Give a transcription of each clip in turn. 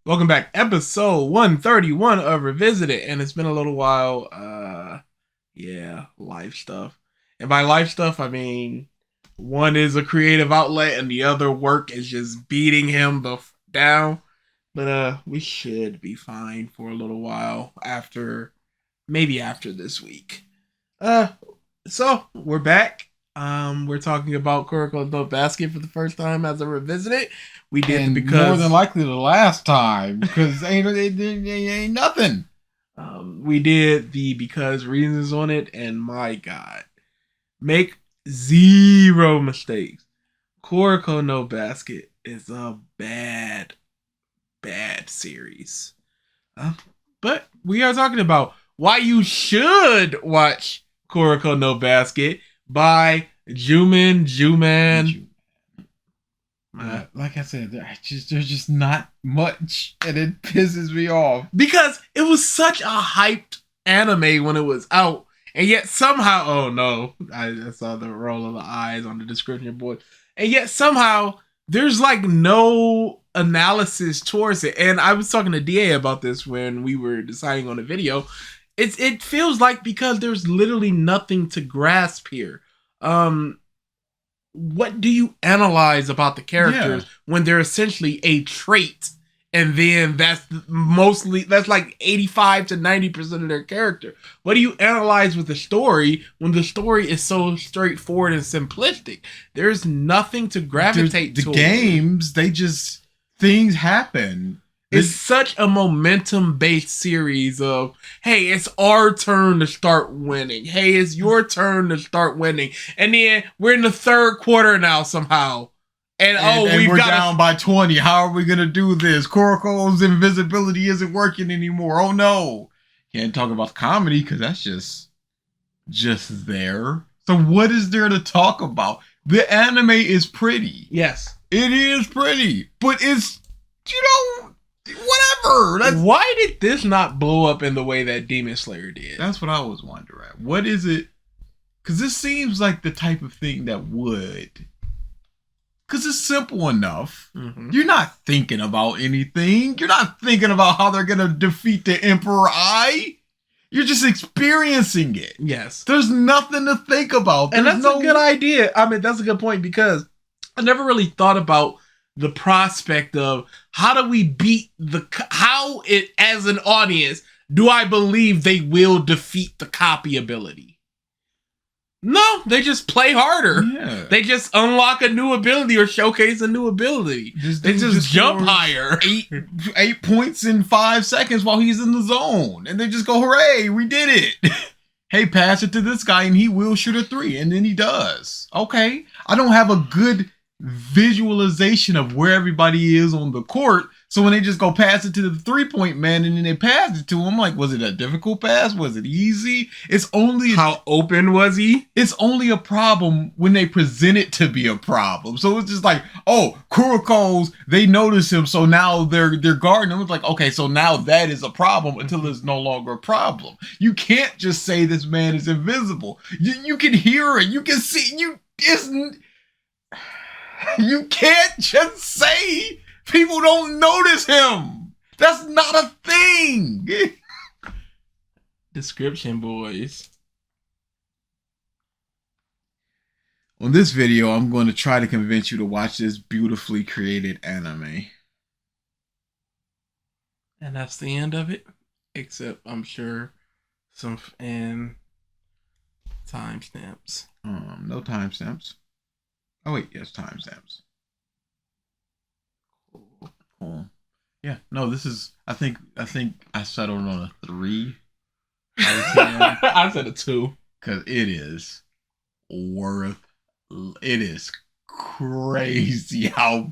Welcome back, episode 131 of Revisited, and it's been a little while. Yeah, life stuff. And by life stuff, I mean one is a creative outlet, and the other work is just beating him down. But we should be fine for a little while maybe after this week. Uh, so we're back. We're talking about Kuroko no Basket for the first time as a Revisited. We did and because more than likely the last time because ain't nothing. We did the because reasons on it, and my God, make zero mistakes. Kuroko no Basket is a bad series. But we are talking about why you should watch Kuroko no Basket by Juuman. Like I said, there's just not much, and it pisses me off because it was such a hyped anime when it was out, and yet somehow, oh no, I saw the roll of the eyes on the description board, and yet somehow there's like no analysis towards it. And I was talking to DA about this when we were deciding on the video. It feels like because there's literally nothing to grasp here. What do you analyze about the characters when they're essentially a trait, and then that's like 85 to 90% of their character? What do you analyze with the story when the story is so straightforward and simplistic? There's nothing to gravitate to. The games, things happen. It's such a momentum-based series of, hey, it's our turn to start winning. Hey, it's your turn to start winning. And then we're in the third quarter now somehow. And we're down by 20. How are we going to do this? Kuroko's invisibility isn't working anymore. Oh, no. Can't talk about comedy because that's just there. So what is there to talk about? The anime is pretty. Yes. It is pretty. But it's, whatever. Why did this not blow up in the way that Demon Slayer did? That's what I was wondering. What is it? Because this seems like the type of thing that would. Because it's simple enough. Mm-hmm. You're not thinking about anything. You're not thinking about how they're going to defeat the Emperor Eye. You're just experiencing it. Yes. There's nothing to think about. And that's a good idea. I mean, that's a good point because I never really thought about the prospect of how do we beat as an audience, do I believe they will defeat the copy ability? No, they just play harder. Yeah. They just unlock a new ability or showcase a new ability. They just jump higher. 8 points in 5 seconds while he's in the zone. And they just go, hooray, we did it. Hey, pass it to this guy and he will shoot a 3. And then he does. Okay. I don't have a good visualization of where everybody is on the court, so when they just go pass it to the 3-point man and then they pass it to him, like, was it a difficult pass? Was it easy? It's only how open was he? It's only a problem when they present it to be a problem. So it's just like, oh, Kuroko's, they notice him, so now they're guarding him. It's like, okay, so now that is a problem until it's no longer a problem. You can't just say this man is invisible. You can hear it, you can see, you can't just say people don't notice him. That's not a thing. Description, boys. On this video, I'm going to try to convince you to watch this beautifully created anime. And that's the end of it. Except, I'm sure, some timestamps. No timestamps. Oh wait, yes, timestamps. Cool. Yeah, no, this is. I think I settled on a 3. I said a 2 because it is worth. It is crazy how,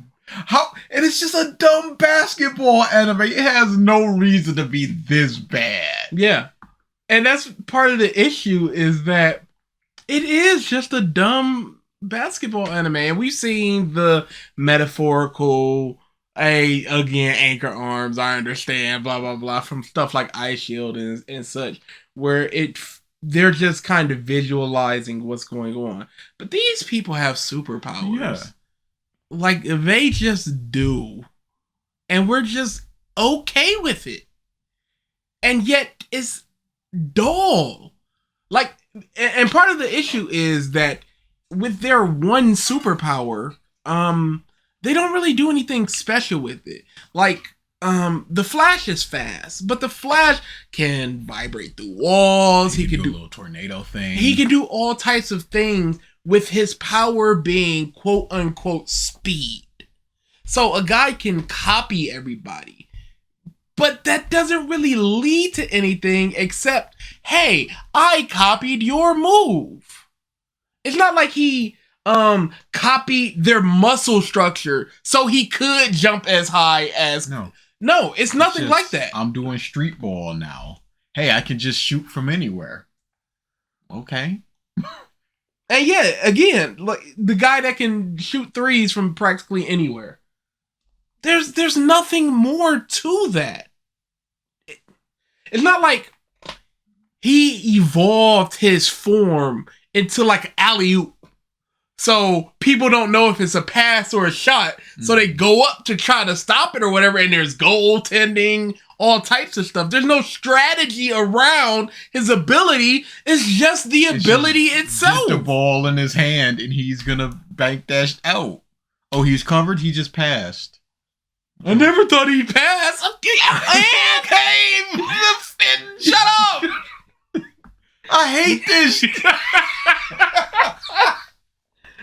and it's just a dumb basketball anime. It has no reason to be this bad. Yeah, and that's part of the issue is that it is just a dumb basketball anime, and we've seen the metaphorical, again, anchor arms, I understand, blah blah blah, from stuff like Ice Shield and such, where they're just kind of visualizing what's going on. But these people have superpowers. Yeah. Like, they just do. And we're just okay with it. And yet it's dull. Like, and part of the issue is that with their one superpower, they don't really do anything special with it. Like, the Flash is fast, but the Flash can vibrate through walls. He can do a little tornado thing. He can do all types of things with his power being quote unquote speed. So a guy can copy everybody. But that doesn't really lead to anything except, hey, I copied your move. It's not like he copied their muscle structure so he could jump as high as... No, it's nothing like that. I'm doing street ball now. Hey, I can just shoot from anywhere. Okay. And yeah, again, like the guy that can shoot threes from practically anywhere. There's nothing more to that. It's not like he evolved his form into like alley-oop. So people don't know if it's a pass or a shot. So they go up to try to stop it or whatever. And there's goaltending, all types of stuff. There's no strategy around his ability. It's just the ability itself. Get the ball in his hand and he's going to bank dash out. Oh, he's covered? He just passed. I never thought he'd pass. Shut up. I hate this.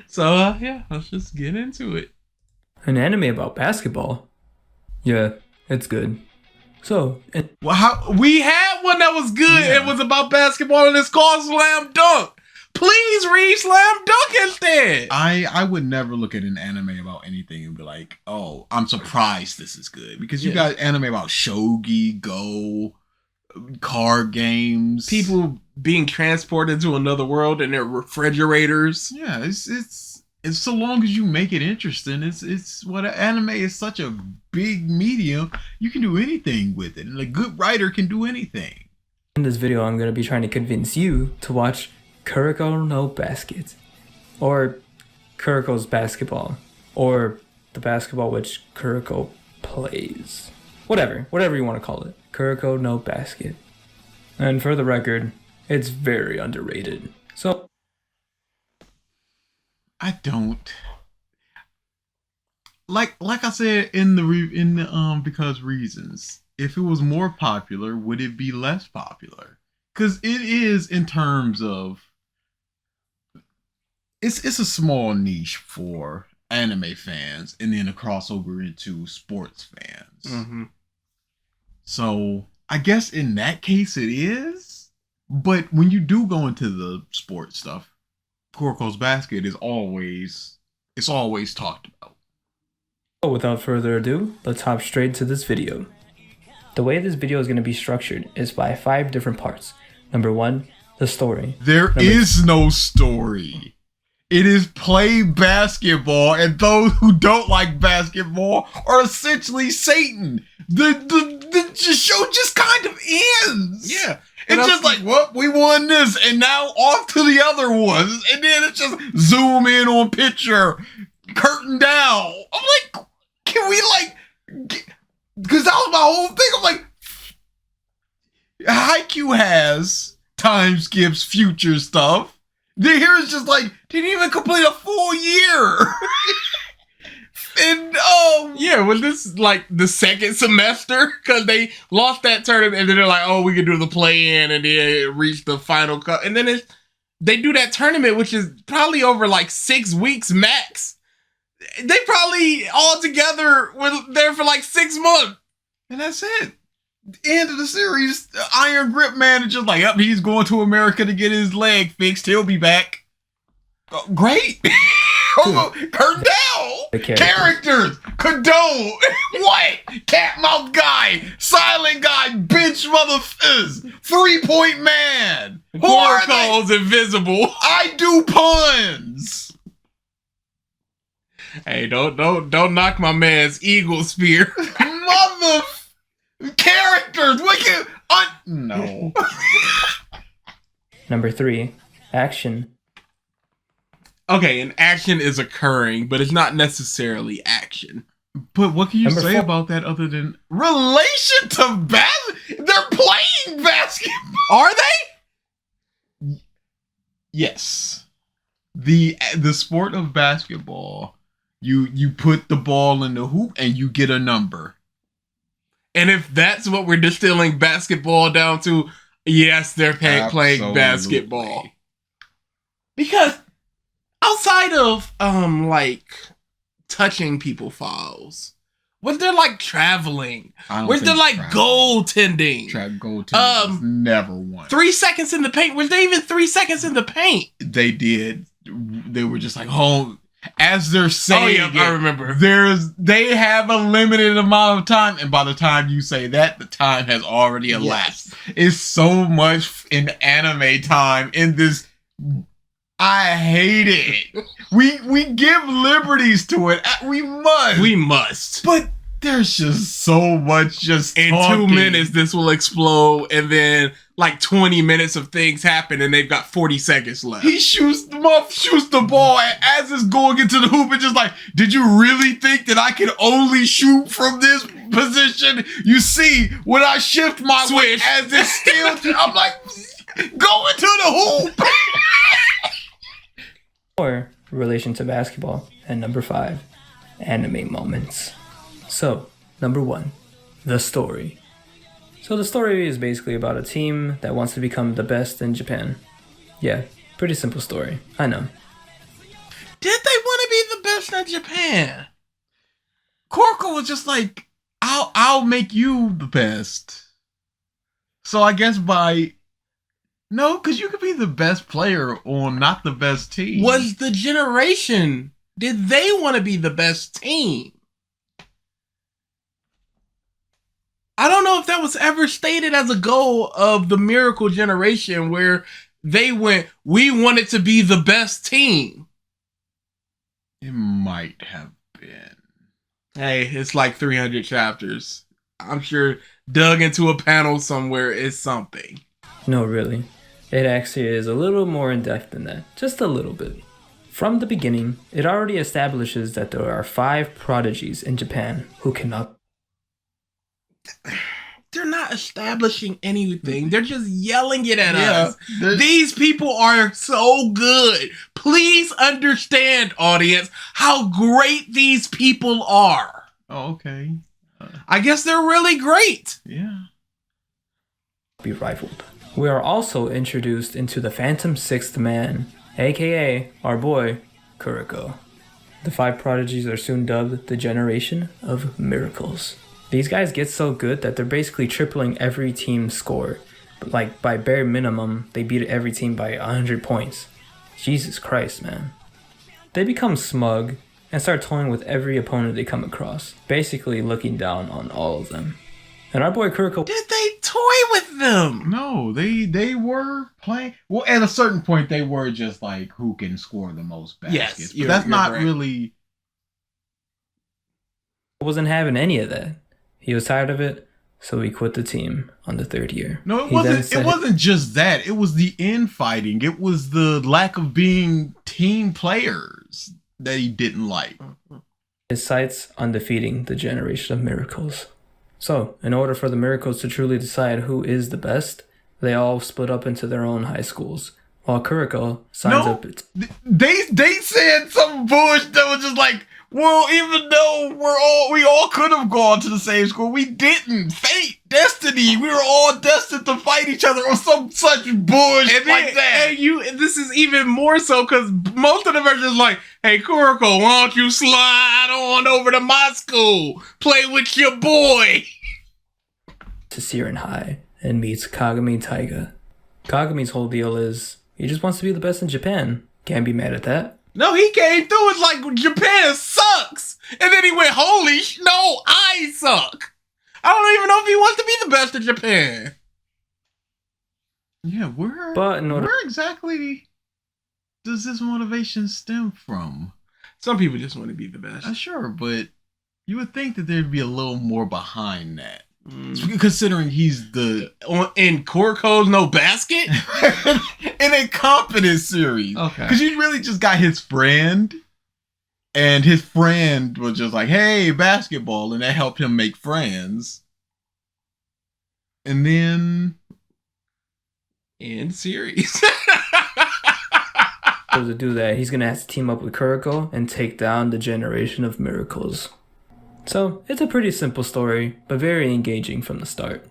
So, yeah, let's just get into it. An anime about basketball? Yeah, it's good. So, we had one that was good. Yeah. It was about basketball and it's called Slam Dunk. Please read Slam Dunk instead. I would never look at an anime about anything and be like, oh, I'm surprised this is good. Because you got anime about shogi, go, card games. People being transported to another world in their refrigerators. Yeah, it's so long as you make it interesting. It's what anime is such a big medium. You can do anything with it. And a good writer can do anything. In this video, I'm going to be trying to convince you to watch Kuroko no Basket, or Kuroko's basketball, or the basketball which Kuroko plays. Whatever you want to call it. Kuroko no Basket. And for the record, it's very underrated. So I don't like I said in the because reasons. If it was more popular, would it be less popular? Because it is in terms of it's a small niche for anime fans, and then a crossover into sports fans. Mm-hmm. So I guess in that case it is. But when you do go into the sports stuff, Kuroko's Basket is always talked about. So without further ado, let's hop straight to this video. The way this video is going to be structured is by 5 different parts. Number 1, the story. There is no story. It is play basketball, and those who don't like basketball are essentially Satan. The show just kind of ends. Yeah. It's just like, well, we won this, and now off to the other ones. And then it's just zoom in on picture, curtain down. I'm like, can we because that was my whole thing. I'm like, Haikyuu has time skips, future stuff. Here it's just like, didn't even complete a full year. And yeah, was this like the second semester? Because they lost that tournament and then they're like, oh, we can do the play-in and then reach the final cut. And then they do that tournament, which is probably over like 6 weeks max. They probably all together were there for like 6 months. And that's it. End of the series, Iron Grip Man is just like, yep, he's going to America to get his leg fixed. He'll be back. Great. Curtain down. Characters. Condone. What? Cat mouth guy. Silent guy. Bitch motherfuckers. 3-point man. Who are they? Invisible. I do puns. Hey, don't knock my man's eagle spear. Mother characters. Wicked. No. Number 3, action. Okay, an action is occurring, but it's not necessarily action. But what can you Number say 4. about that other than relation to they're playing basketball? Are they? Yes. The sport of basketball, you put the ball in the hoop and you get a number. And if that's what we're distilling basketball down to, yes, they're playing Absolutely. basketball. Because outside of like touching people fouls, was there like traveling? Was there like goaltending? Goaltending was never won. 3 seconds in the paint. Was there even 3 seconds in the paint? They did. They were just like, oh, as they're saying, oh yeah, I remember. They have a limited amount of time, and by the time you say that, the time has already elapsed. Yes. It's so much in anime time in this. I hate it. We give liberties to it. We must. But there's just so much in talking. 2 minutes this will explode, and then like 20 minutes of things happen, and they've got 40 seconds left. He shoots the ball, and as it's going into the hoop, it's just like, did you really think that I can only shoot from this position? You see, when I shift my weight as it's still, I'm like, go into the hoop. Or relation to basketball. And number 5, anime moments. So, number 1, the story. So the story is basically about a team that wants to become the best in Japan. Yeah, pretty simple story. I know. Did they want to be the best in Japan? Kuroko was just like, I'll make you the best. So I guess no, because you could be the best player on not the best team. Was the generation, did they want to be the best team? I don't know if that was ever stated as a goal of the Miracle generation where they went, we wanted to be the best team. It might have been. Hey, it's like 300 chapters. I'm sure dug into a panel somewhere is something. No, really. It actually is a little more in-depth than that. Just a little bit. From the beginning, it already establishes that there are 5 prodigies in Japan who cannot... They're not establishing anything. They're just yelling it at us. These people are so good. Please understand, audience, how great these people are. Oh, okay. I guess they're really great. Yeah. Be rivaled. We are also introduced into the Phantom Sixth Man, aka our boy, Kuroko. The 5 prodigies are soon dubbed the Generation of Miracles. These guys get so good that they're basically tripling every team's score. But like by bare minimum, they beat every team by 100 points. Jesus Christ, man. They become smug and start toying with every opponent they come across, basically looking down on all of them. And our boy Kuroko... Did they toy with them? No, they were playing... Well, at a certain point, they were just like, who can score the most baskets. Yes, but that's not right. really... wasn't having any of that. He was tired of it, so he quit the team on the 3rd year. No, it wasn't. It wasn't just that. It was the infighting. It was the lack of being team players that he didn't like. His sights on defeating the Generation of Miracles. So, in order for the Miracles to truly decide who is the best, they all split up into their own high schools. While Kuroko signs up. They said some bullshit that was just like, well, even though we all could have gone to the same school, we didn't. Fate, destiny, we were all destined to fight each other or some such bullshit like that. And this is even more so because most of them are just like, hey, Kuroko, why don't you slide on over to my school? Play with your boy. To Siren High and meets Kagami Taiga. Kagami's whole deal is he just wants to be the best in Japan. Can't be mad at that. No, he came through. It's like Japan sucks. And then he went, no, I suck. I don't even know if he wants to be the best in Japan. Yeah, where exactly does this motivation stem from? Some people just want to be the best. Sure, but you would think that there'd be a little more behind that. Considering he's in Kuroko's No Basket? In a confidence series. Okay. Because you really just got his friend And his friend was just like, hey, basketball. And that helped him make friends. And then... end series. So to do that, he's going to have to team up with Kuroko and take down the Generation of Miracles. So, it's a pretty simple story, but very engaging from the start.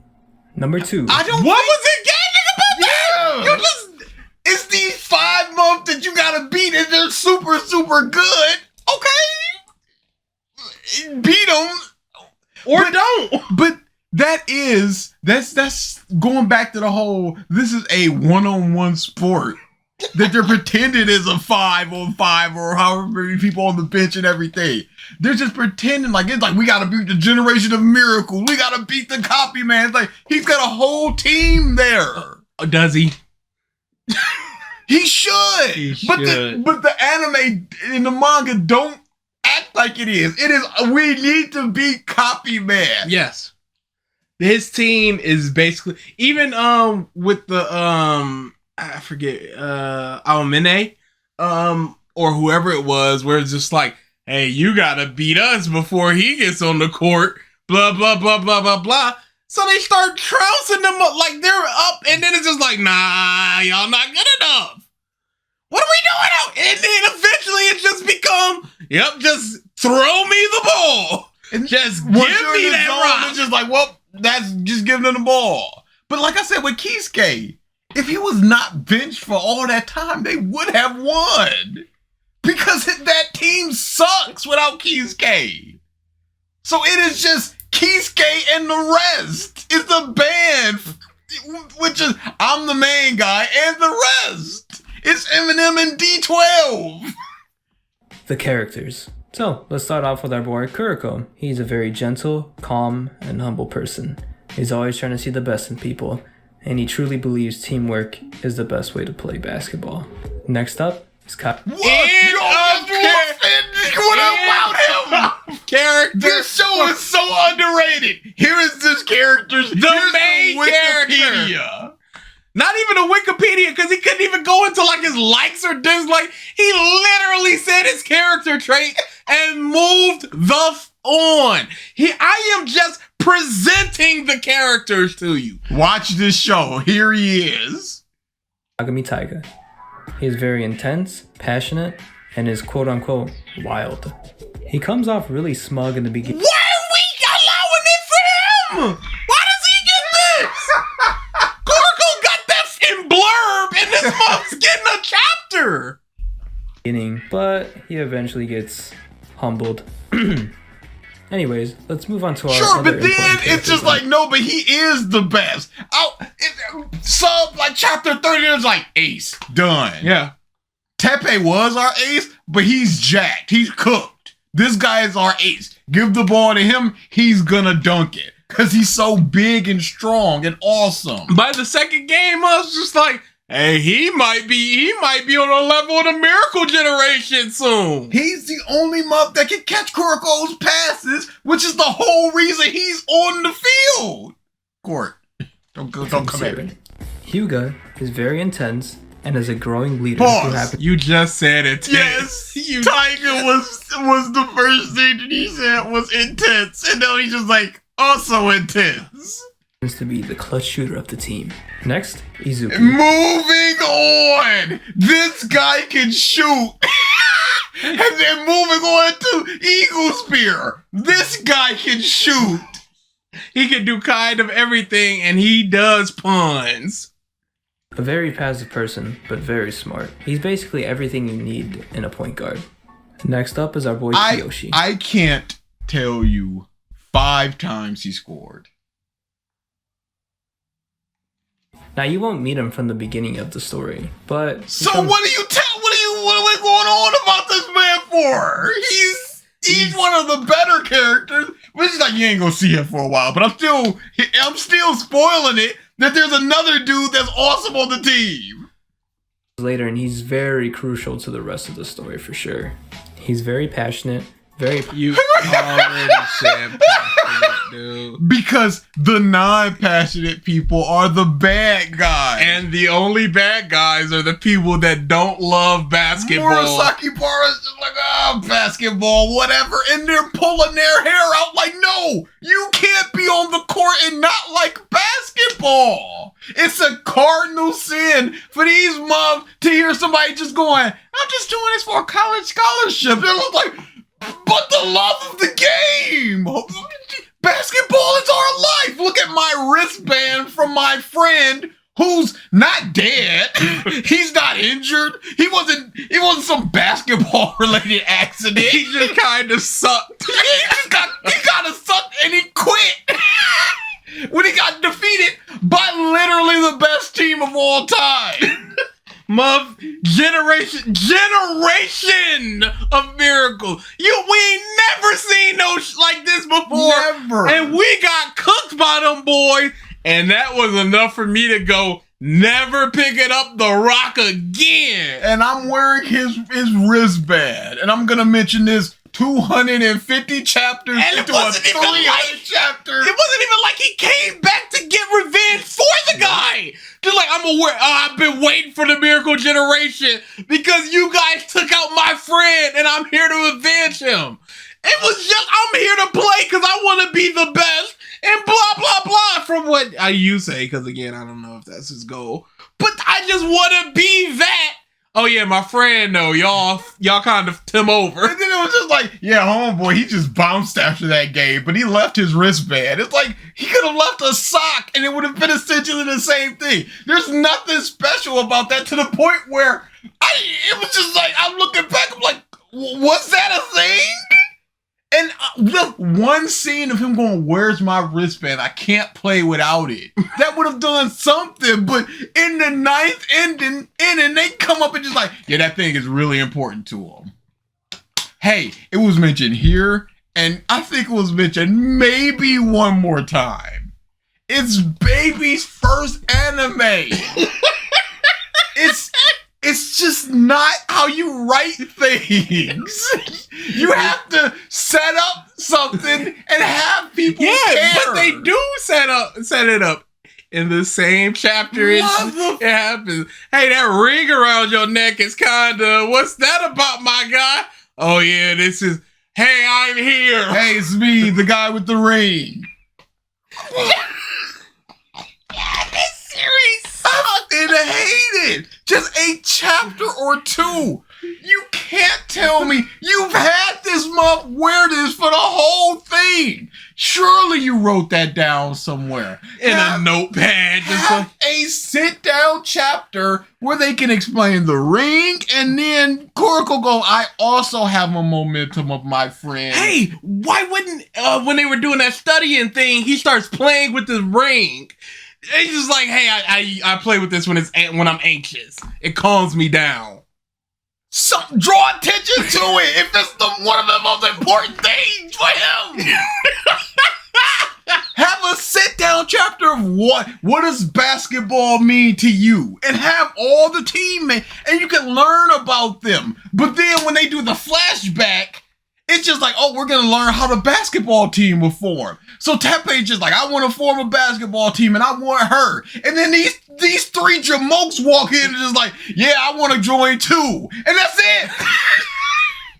Number 2. What was engaging about that? You just... It's these 5 months that you gotta beat and they're super, super good. Okay? Beat them. Or don't. But that's going back to the whole, this is a one-on-one sport that they're pretending is a 5-on-5 or however many people on the bench and everything. They're just pretending like it's like we gotta beat the Generation of Miracles. We gotta beat the Copy Man. It's like he's got a whole team there. Does he? He should. But the anime and the manga don't act like it is. It is we need to beat Copy Man. Yes. His team is basically even with the I forget Aomine or whoever it was, where it's just like, hey, you gotta beat us before he gets on the court, blah blah blah blah blah blah. So they start trouncing them up like they're up, and then it's just like, nah, y'all not good enough. What are we doing out? And then eventually it just become, yep, just throw me the ball. And just give once me you're in the that zone, rock. it's just like, well, that's just giving them the ball. But like I said with Kisuke, if he was not benched for all that time, they would have won. Because that team sucks without Kisuke. So it is just Kisuke and the rest. It's the band, which is I'm the main guy and the rest. It's Eminem and D12. The characters. So, let's start off with our boy Kuroko. He's a very gentle, calm, and humble person. He's always trying to see the best in people, and he truly believes teamwork is the best way to play basketball. Next up is What about him? Character. This show is so underrated. Here is this character's The main character. Not even a Wikipedia, because he couldn't even go into like his likes or dislikes. He literally said his character trait and moved on. I am just presenting the characters to you. Watch this show. Here he is. Agami Taiga. He is very intense, passionate, and is quote-unquote wild. He comes off really smug in the beginning. Why are we allowing it for him? Why does he get this? Kuroko got that in blurb, and this month's getting a chapter. But he eventually gets humbled. Anyways, let's move on to our Sure, other but then important it's characters just like, no, but he is the best. Like chapter 30, it's like ace, done. Yeah. Tepe was our ace, but he's jacked. He's cooked. This guy is our ace. Give the ball to him, he's gonna dunk it. Because he's so big and strong and awesome. By the second game, I was just like, hey, he might be on the level of the Miracle Generation soon. He's the only muff that can catch Kuroko's passes, which is the whole reason he's on the field. Court, don't come at me. Hyuga is very intense and is a growing leader. Pause. You just said it. Yes, Tiger was the first thing that he said was intense, and now he's just like also intense. To be the clutch shooter of the team. Next, Izuku. Moving on, this guy can shoot. And then moving on to Eagle Spear, this guy can shoot. He can do kind of everything, and he does puns. A very passive person, but very smart. He's basically everything you need in a point guard. Next up is our boy Kiyoshi. I can't tell you 5 times he scored. Now you won't meet him from the beginning of the story, but so what are we going on about this man for? He's one of the better characters. Which is like you ain't gonna see him for a while, but I'm still spoiling it that there's another dude that's awesome on the team. Later, and he's very crucial to the rest of the story for sure. He's very passionate, You already said passionate. dude. Because the non-passionate people are the bad guys. And the only bad guys are the people that don't love basketball. Murasaki Bara's just like, basketball, whatever. And they're pulling their hair out like, no, you can't be on the court and not like basketball. It's a cardinal sin for these moms to hear somebody just going, I'm just doing this for a college scholarship. They're like, but the love of the game. Basketball is our life. Look at my wristband from my friend who's not dead. He's not injured. He wasn't some basketball related accident. He just kind of sucked. He got sucked and he quit. When he got defeated by literally the best team of all time. Generation of miracles. We ain't never seen no like this before. Never. And we got cooked by them boys. And that was enough for me to go, never picking up the rock again. And I'm wearing his wristband. And I'm going to mention this 250 chapters and into a 300 chapter. It wasn't even like he came back to get revenge for the guy. Just like, I've been waiting for the Miracle Generation because you guys took out my friend and I'm here to avenge him. It was just, I'm here to play because I want to be the best and blah, blah, blah from what you say. Because again, I don't know if that's his goal. But I just want to be that. Oh yeah, my friend though, y'all kind of Tim over. And then it was just like, yeah, homeboy, he just bounced after that game, but he left his wristband. It's like, he could have left a sock and it would have been essentially the same thing. There's nothing special about that to the point where it was just like, I'm looking back, I'm like, was that a thing? And the one scene of him going, where's my wristband? I can't play without it. That would have done something. But in the ninth inning, they come up and just like, yeah, that thing is really important to him. Hey, it was mentioned here, and I think it was mentioned maybe one more time. It's Baby's first anime. It's just not how you write things. You have to set up something and have people care. But they do set it up in the same chapter. It happens. Hey, that ring around your neck is kinda, what's that about, my guy? Oh yeah, this is, hey, I'm here. Hey, it's me, the guy with the ring. This series sucks. And I hate it. Just a chapter or two. You can't tell me you've had this month wear this for the whole thing. Surely you wrote that down somewhere. In a notepad. Just have a sit-down chapter where they can explain the ring, and then Kuroko go, I also have a momentum of my friend. Hey, why wouldn't, when they were doing that studying thing, he starts playing with the ring. It's just like, hey, I play with this when I'm anxious. It calms me down. So draw attention to it if it's one of the most important things for him. Have a sit-down chapter of what does basketball mean to you, and have all the teammates, and you can learn about them. But then when they do the flashback, it's just like, oh, we're going to learn how the basketball team will form. So Teppei's just like, I want to form a basketball team, and I want her. And then these three jamokes walk in and just like, yeah, I want to join too. And that's it.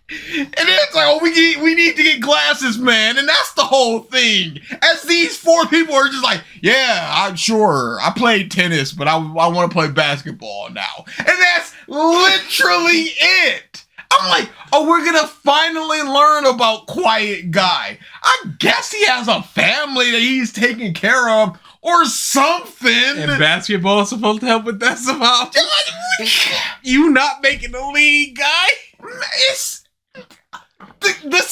And then it's like, oh, we need to get glasses, man. And that's the whole thing. As these four people are just like, yeah, I'm sure. I played tennis, but I want to play basketball now. And that's literally it. I'm like, oh, we're going to finally learn about Quiet Guy. I guess he has a family that he's taking care of or something. And basketball is supposed to help with that somehow. You not making the league, guy? This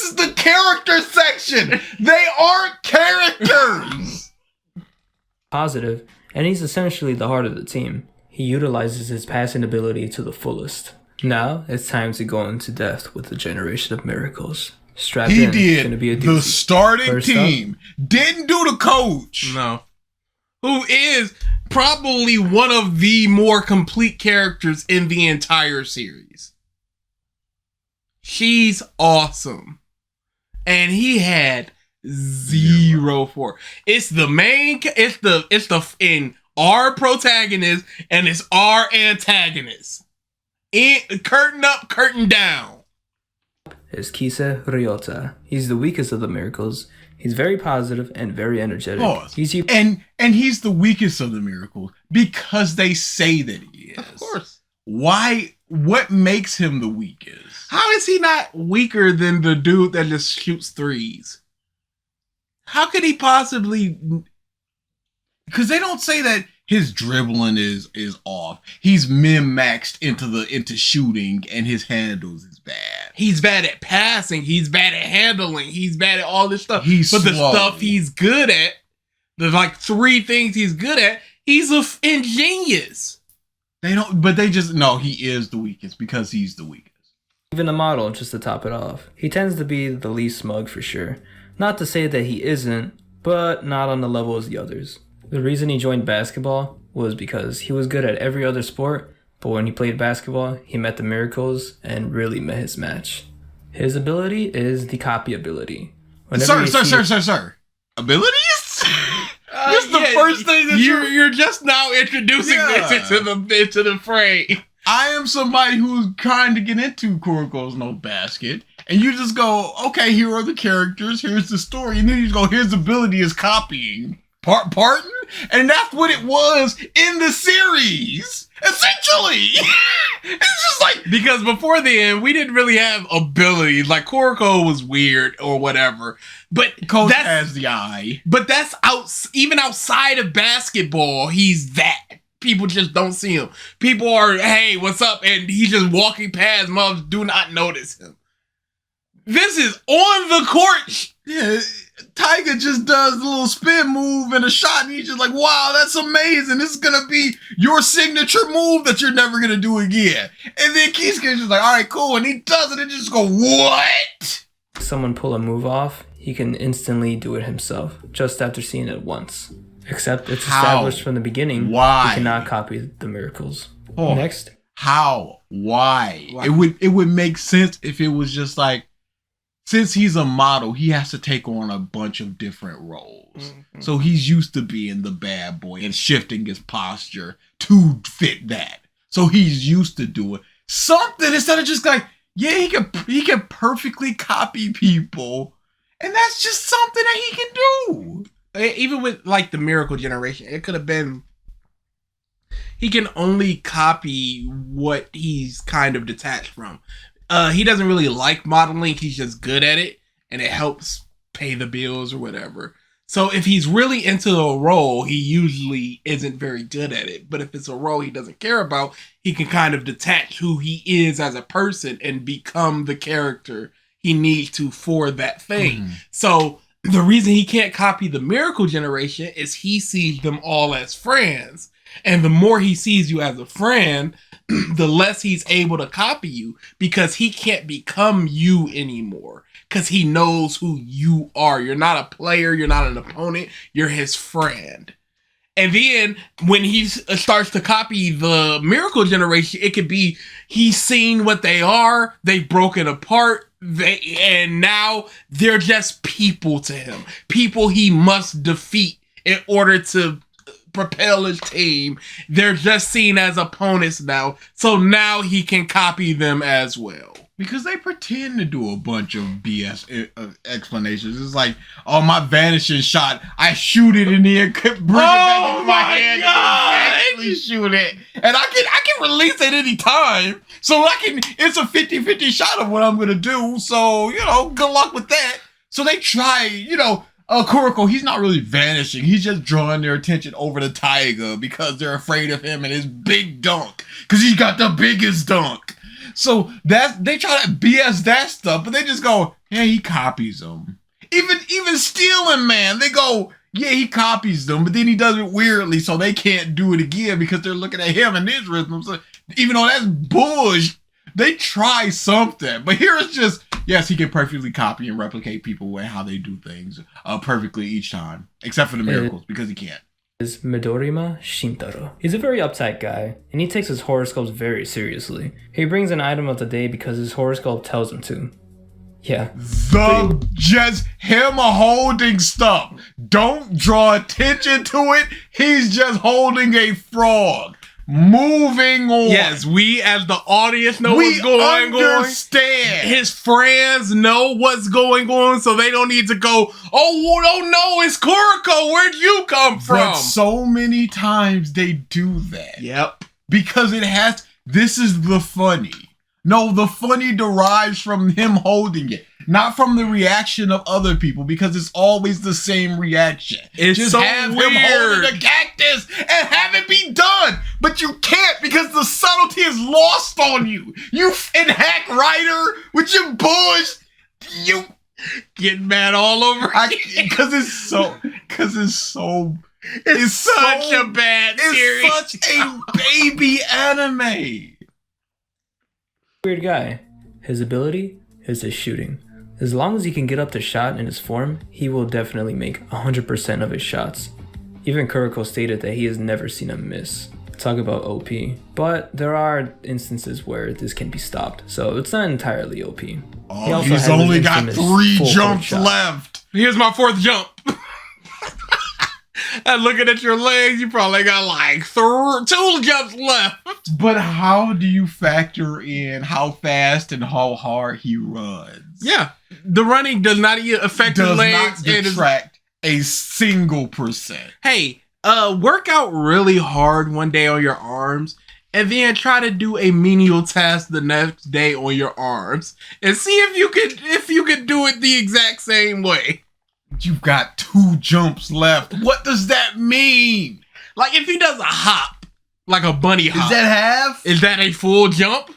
is the character section. They aren't characters. Positive, and he's essentially the heart of the team. He utilizes his passing ability to the fullest. Now it's time to go into depth with the generation of miracles. Strap in. He It's gonna be a did the doozy. starting First team. Didn't do the coach. No. Who is probably one of the more complete characters in the entire series. She's awesome. And he had Zero for. It's the main. It's the in our protagonist and it's our antagonist. Curtain up, curtain down. Is Kise Ryota. He's the weakest of the miracles. He's very positive and very energetic. Pause. And he's the weakest of the miracles because they say that he is. Of course. Why? What makes him the weakest? How is he not weaker than the dude that just shoots threes? How could he possibly? Because they don't say that his dribbling is off. He's min-maxed into shooting, and his handles is bad. He's bad at passing. He's bad at handling. He's bad at all this stuff. He's but slow. The stuff he's good at, the like 3 things he's good at, he's ingenious. They don't, but they just know he is the weakest because he's the weakest. Even the model, just to top it off. He tends to be the least smug for sure. Not to say that he isn't, but not on the level as the others. The reason he joined basketball was because he was good at every other sport, but when he played basketball, he met the miracles and really met his match. His ability is the copy ability. Sir. Abilities? This is the first thing that you're just now introducing this into the fray. I am somebody who's trying to get into Kuroko's No Basket, and you just go, okay, here are the characters, here's the story, and then you just go, his ability is copying. Pardon? And that's what it was in the series. Essentially. It's just like, because before the end, we didn't really have abilities. Like Kuroko was weird or whatever. But Coach has the eye. But that's even outside of basketball, he's that. People just don't see him. People are, hey, what's up? And he's just walking past, mothers do not notice him. This is on the court. Yeah, Tiger just does a little spin move and a shot, and he's just like, wow, that's amazing. This is going to be your signature move that you're never going to do again. And then Kisuke's just like, all right, cool. And he does it and just go, what? Someone pull a move off, he can instantly do it himself, just after seeing it once. Except it's established from the beginning. Why? He cannot copy the miracles. Oh, next. How? Why? It would make sense if it was just like, since he's a model, he has to take on a bunch of different roles. Mm-hmm. So he's used to being the bad boy and shifting his posture to fit that. So he's used to doing something instead of just like, yeah, he can perfectly copy people. And that's just something that he can do. Even with like the Miracle Generation, it could have been, he can only copy what he's kind of detached from. He doesn't really like modeling. He's just good at it, and it helps pay the bills or whatever. So if he's really into a role, he usually isn't very good at it. But if it's a role he doesn't care about, he can kind of detach who he is as a person and become the character he needs to for that thing. Mm. So the reason he can't copy the Miracle Generation is he sees them all as friends. And the more he sees you as a friend, the less he's able to copy you, because he can't become you anymore, because he knows who you are. You're not a player. You're not an opponent. You're his friend. And then when he starts to copy the Miracle Generation, it could be he's seen what they are. They've broken apart. And now they're just people to him. People he must defeat in order to propel his team. They're just seen as opponents now, so now he can copy them as well. Because they pretend to do a bunch of BS explanations. It's like, oh, my vanishing shot, I shoot it in the air, bring it back into my hand, and actually shoot it, and I can release at any time. So it's a 50-50 shot of what I'm gonna do. So good luck with that. So they try, Kuroko, he's not really vanishing. He's just drawing their attention over to Taiga because they're afraid of him and his big dunk. Because he's got the biggest dunk. So they try to BS that stuff, but they just go, yeah, he copies them. Even stealing, man, they go, yeah, he copies them, but then he does it weirdly, so they can't do it again because they're looking at him and his rhythm. So even though that's bullshit, they try something. But here it's just, yes, he can perfectly copy and replicate people and how they do things perfectly each time, except for the miracles, because he can't. Is Midorima Shintaro. He's a very uptight guy, and he takes his horoscopes very seriously. He brings an item of the day because his horoscope tells him to. Yeah. Just him holding stuff. Don't draw attention to it. He's just holding a frog. Moving on. Yes, we as the audience know We what's going on. understand. His friends know what's going on, so they don't need to go, oh no, it's Kuroko. Where'd you come from? But so many times they do that. Yep. Because this is the funny. No, the funny derives from him holding it, not from the reaction of other people, because it's always the same reaction. It's just so have weird. him holding a cactus and have it be done, but you can't because the subtlety is lost on you. You and Hack Rider with your bush, you Getting mad all over. because it's such a bad series. It's such a baby anime. Weird guy. His ability is his shooting. As long as he can get up the shot in his form, he will definitely make 100% of his shots. Even Kuroko stated that he has never seen him miss. Talk about OP. But there are instances where this can be stopped, so it's not entirely OP. Oh, he's only got 3 jumps left. Here's my 4th jump. And looking at your legs, you probably got like 2 jumps left. But how do you factor in how fast and how hard he runs? Yeah, the running does not affect your legs. Does not detract a single percent. Hey, work out really hard one day on your arms, and then try to do a menial task the next day on your arms, and see if you could do it the exact same way. You've got 2 jumps left. What does that mean? Like if he does a hop, like a bunny hop, Is that half? is that a full jump?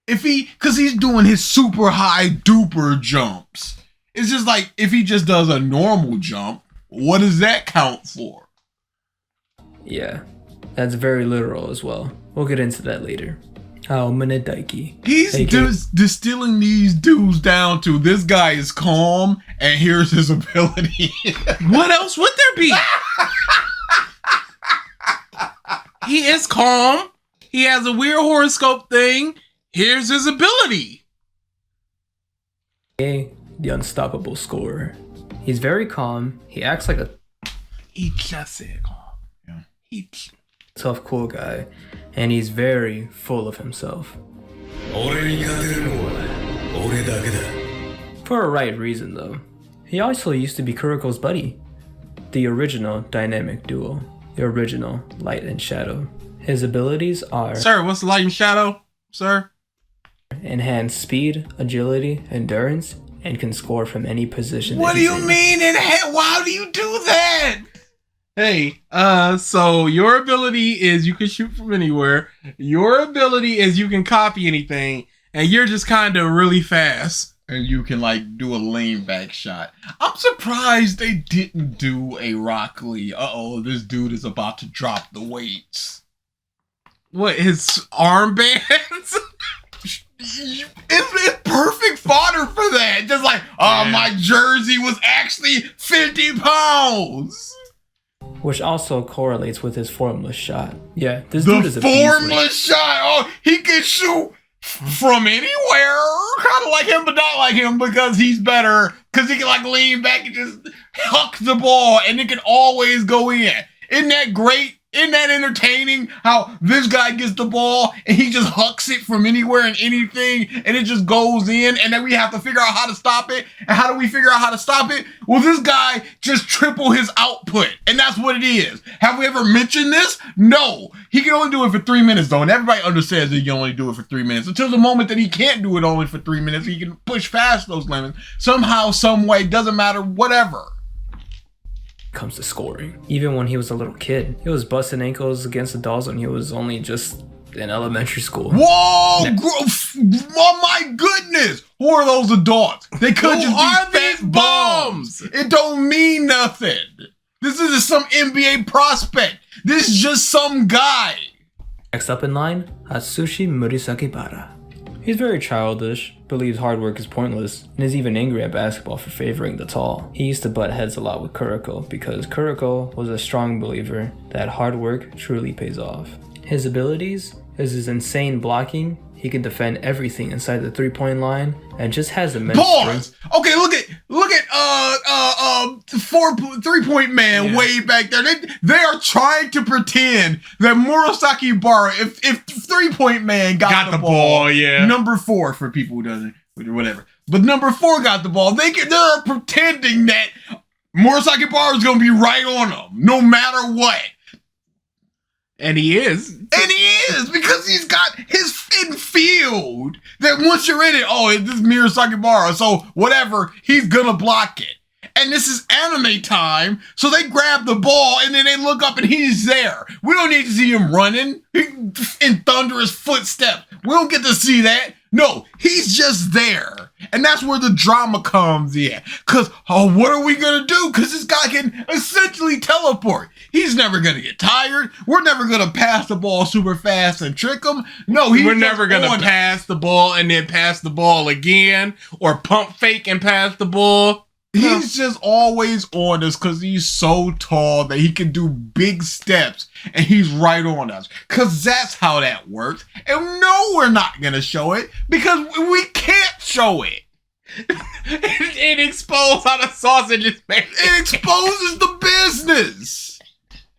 Because he's doing his super high duper jumps. It's just like if he just does a normal jump, what does that count for? Yeah, that's very literal as well. We'll get into that later. Daiki. He's just distilling these dudes down to this guy is calm and here's his ability. What else would there be? He is calm. He has a weird horoscope thing. Here's his ability. The unstoppable scorer. He's very calm. He acts like a He just said calm. Yeah. He tough, cool guy, and he's very full of himself. For a right reason, though. He also used to be Kuroko's buddy. The original dynamic duo. The original light and shadow. His abilities are... Sir, what's the light and shadow, sir? Enhance speed, agility, endurance, and can score from any position. What do you mean? Why do you do that? Hey, so your ability is you can shoot from anywhere. Your ability is you can copy anything, and you're just kind of really fast. And you can like do a lean back shot. I'm surprised they didn't do a Rock Lee. This dude is about to drop the weights. What, his armbands? It's perfect fodder for that. Just like, my jersey was actually 50 pounds. Which also correlates with his formless shot. Yeah, this dude is a formless shot. Oh, he can shoot from anywhere. Kind of like him, but not like him because he's better. Because he can like lean back and just huck the ball, and it can always go in. Isn't that great? Isn't that entertaining? How this guy gets the ball and he just hucks it from anywhere and anything, and it just goes in, and then we have to figure out how to stop it. And how do we figure out how to stop it? Well, this guy just triple his output, and that's what it is. Have we ever mentioned this? No. He can only do it for 3 minutes, though, and everybody understands that he can only do it for 3 minutes. Until the moment that he can't do it only for 3 minutes, he can push past those limits somehow, some way. Doesn't matter. Whatever. Comes to scoring. Even when he was a little kid, he was busting ankles against the dolls when he was only just in elementary school. Whoa! Oh my goodness! Who are those adults? They could just be fat bums. It don't mean nothing. This isn't some NBA prospect. This is just some guy. Next up in line, Atsushi Murisakibara. He's very childish, believes hard work is pointless, and is even angry at basketball for favoring the tall. He used to butt heads a lot with Kuroko because Kuroko was a strong believer that hard work truly pays off. His abilities is his insane blocking. He can defend everything inside the 3-point line and just has immense Pause. strength. Okay, look at 3-point man way back there. They are trying to pretend that Murasaki Bara, if 3-point man got the ball, number 4 for people who doesn't, whatever. But number 4 got the ball. They're pretending that Murasaki Bara is going to be right on them, no matter what. And he is. And he is, because he's got his field that once you're in it, this is Murasaki Bara, so whatever, he's gonna block it. And this is anime time, so they grab the ball and then they look up and he's there. We don't need to see him running in thunderous footsteps. We don't get to see that. No, he's just there. And that's where the drama comes in. Because, what are we going to do? Because this guy can essentially teleport. He's never going to get tired. We're never going to pass the ball super fast and trick him. No, we're never going to pass the ball and then pass the ball again, or pump fake and pass the ball. He's just always on us because he's so tall that he can do big steps and he's right on us. Because that's how that works. And no, we're not going to show it because we can't show it. It exposes how the sausage is made. It exposes the business.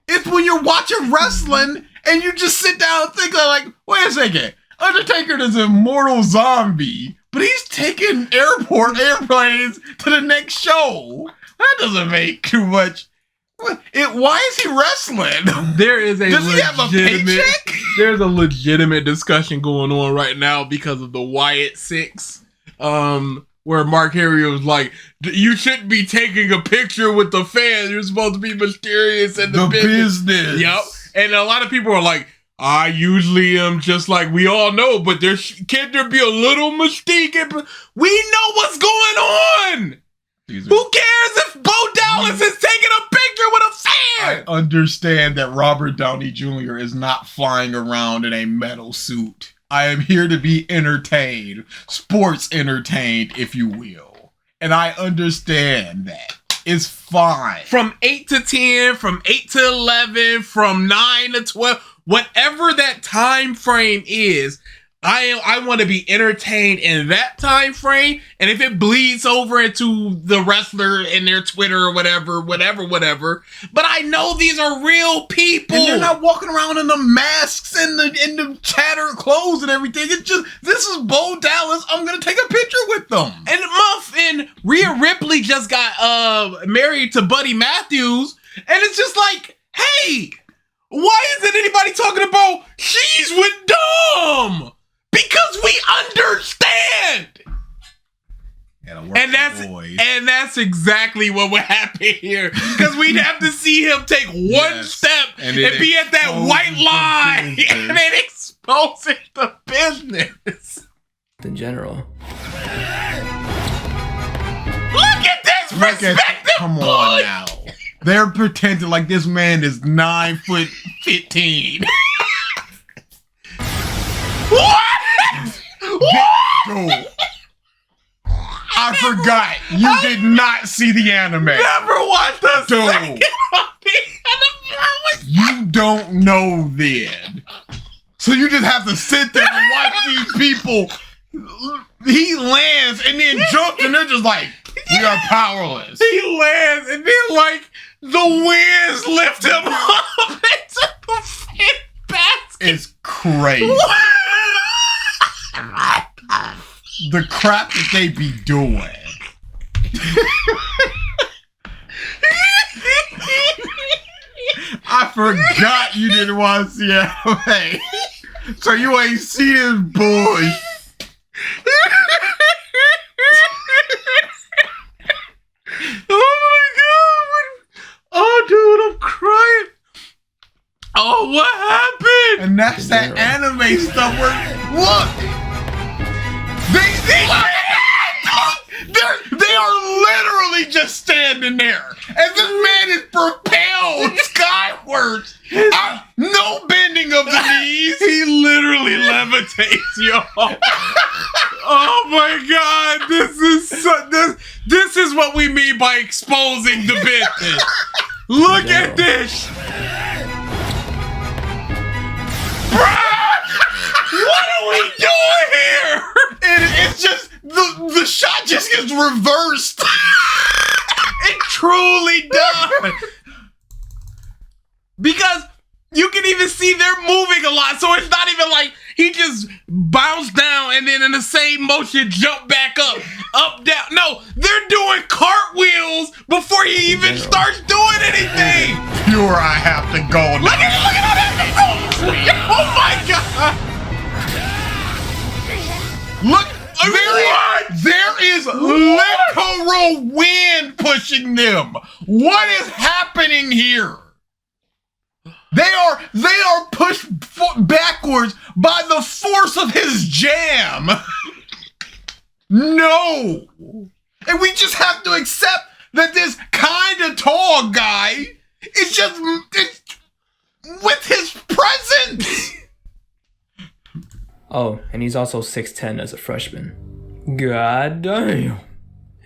It's when you're watching wrestling and you just sit down and think like, wait a second, Undertaker is an immortal zombie, but he's taking airplanes to the next show. That doesn't make too much. Why is he wrestling? Does he have a paycheck? There's a legitimate discussion going on right now because of the Wyatt 6, where Mark Henry was like, "You shouldn't be taking a picture with the fans. You're supposed to be mysterious in the business." Yep. And a lot of people are like, I usually am just like we all know, but can't there be a little mystique? We know what's going on. Who cares if Bo Dallas is taking a picture with a fan? I understand that Robert Downey Jr. is not flying around in a metal suit. I am here to be entertained, sports entertained, if you will. And I understand that. It's fine. From 8 to 10, from 8 to 11, from 9 to 12, whatever that time frame is, I want to be entertained in that time frame. And if it bleeds over into the wrestler and their Twitter or whatever. But I know these are real people. And they're not walking around in the masks and the tattered clothes and everything. It's just, this is Bo Dallas. I'm going to take a picture with them. And Rhea Ripley just got married to Buddy Matthews. And it's just like, hey, why isn't anybody talking about she's with Dom? Because we understand. And that's exactly what would happen here. Because we'd have to see him take one step and be at that white line and then expose the business. In general. Look at this perspective. Come on now. They're pretending like this man is 9'15". What? Dude, I forgot. You did not see the anime. Never watched the second of the anime. You don't know then. So you just have to sit there and watch these people. He lands and then jumps and they're just like, we are powerless. He lands and then like the winds lift him up into the fan basket. It's crazy. The crap that they be doing. I forgot you didn't want to see anime. So you ain't see this bullshit. Oh my god. Oh dude, I'm crying. Oh, what happened? And that's that anime stuff where, look! They are literally just standing there. And this man is propelled skywards. No bending of the knees. He literally levitates, y'all. Oh my god, this is what we mean by exposing the business. Look at this. What are we doing here? And it's just the shot just gets reversed. It truly does. Because you can even see they're moving a lot. So it's not even like he just bounced down and then in the same motion jump back up, down. No, they're doing cartwheels before he even starts doing anything. Pure, I have to go. Look at all that. Oh my God. Look, there is literal wind pushing them. What is happening here? They are pushed backwards by the force of his jam. No. And we just have to accept that this kind of tall guy is just with his presence. Oh, and he's also 6'10" as a freshman. God damn.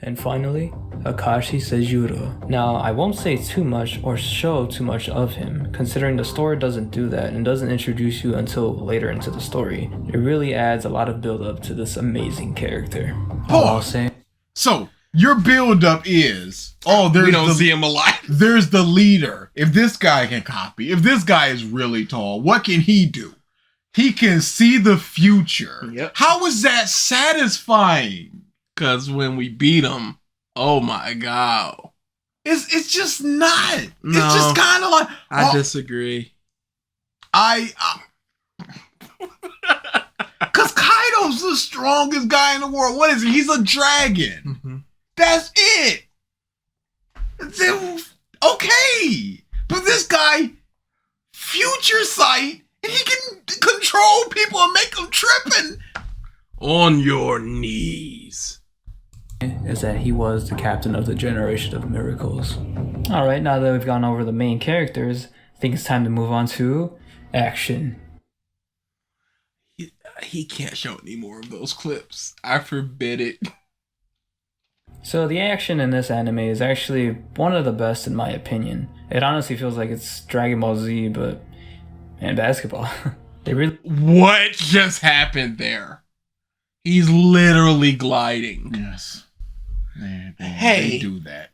And finally, Akashi Sejuro. Now, I won't say too much or show too much of him, considering the story doesn't do that and doesn't introduce you until later into the story. It really adds a lot of build-up to this amazing character. All I'll say. So, your build-up is, we don't see him alive. There's the leader. If this guy can copy, if this guy is really tall, what can he do? He can see the future. Yep. How is that satisfying? Because when we beat him, oh my God. It's just not. No, it's just kind of like... I disagree. Because Kaido's the strongest guy in the world. What is he? He's a dragon. Mm-hmm. That's it. Okay. But this guy, future sight, and he can control people and make them tripping. On your knees. Is that he was the captain of the Generation of Miracles. Alright, now that we've gone over the main characters, I think it's time to move on to action. He can't show any more of those clips. I forbid it. So the action in this anime is actually one of the best in my opinion. It honestly feels like it's Dragon Ball Z, but and basketball. What just happened there? He's literally gliding. Yes. They do that.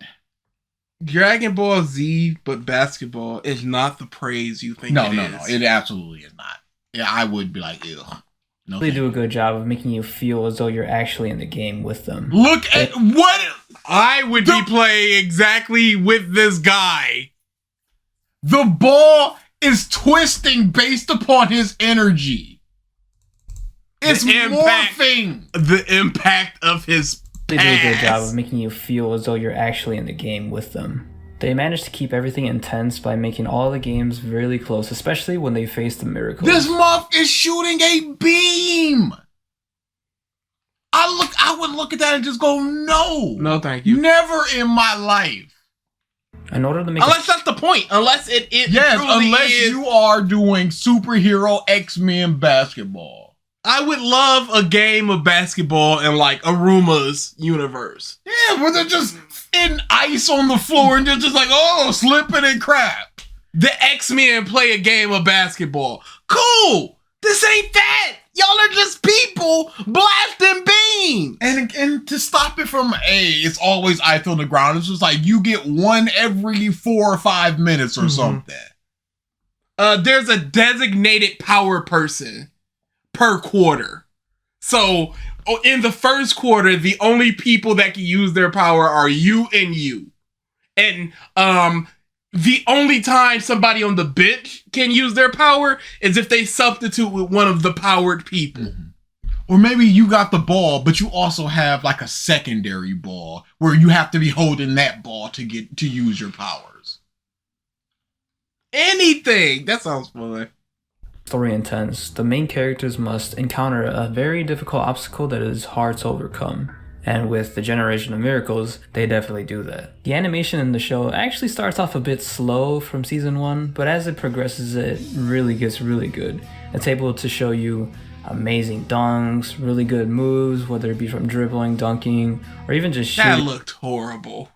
Dragon Ball Z, but basketball is not the praise you think it is. No. It absolutely is not. Yeah, I would be like, ew. No, they do a good job of making you feel as though you're actually in the game with them. Look at what I would be playing exactly with this guy. The ball is twisting based upon his energy. It's morphing. The impact of his They do a good job of making you feel as though you're actually in the game with them. They managed to keep everything intense by making all the games really close, especially when they face the miracles. This muff is shooting a beam. I would look at that and just go, no, thank you. Never in my life. In order to make unless that's the point. Unless it yes, unless you are doing superhero X-Men basketball. I would love a game of basketball in like Aruma's universe. Yeah, where they're just in ice on the floor and they're just like, oh, slipping and crap. The X-Men play a game of basketball. Cool. This ain't that. Y'all are just people blasting beams. And to stop it from it's always ice on the ground. It's just like you get one every 4 or 5 minutes or something. There's a designated power person per quarter. So in the first quarter, the only people that can use their power are you and you. And the only time somebody on the bench can use their power is if they substitute with one of the powered people. Or maybe you got the ball, but you also have like a secondary ball where you have to be holding that ball to get to use your powers. Anything. That sounds fun. Story intense. The main characters must encounter a very difficult obstacle that is hard to overcome. And with the Generation of Miracles, they definitely do that. The animation in the show actually starts off a bit slow from season 1, but as it progresses, it really gets really good. It's able to show you amazing dunks, really good moves, whether it be from dribbling, dunking, or even just shooting. That looked horrible.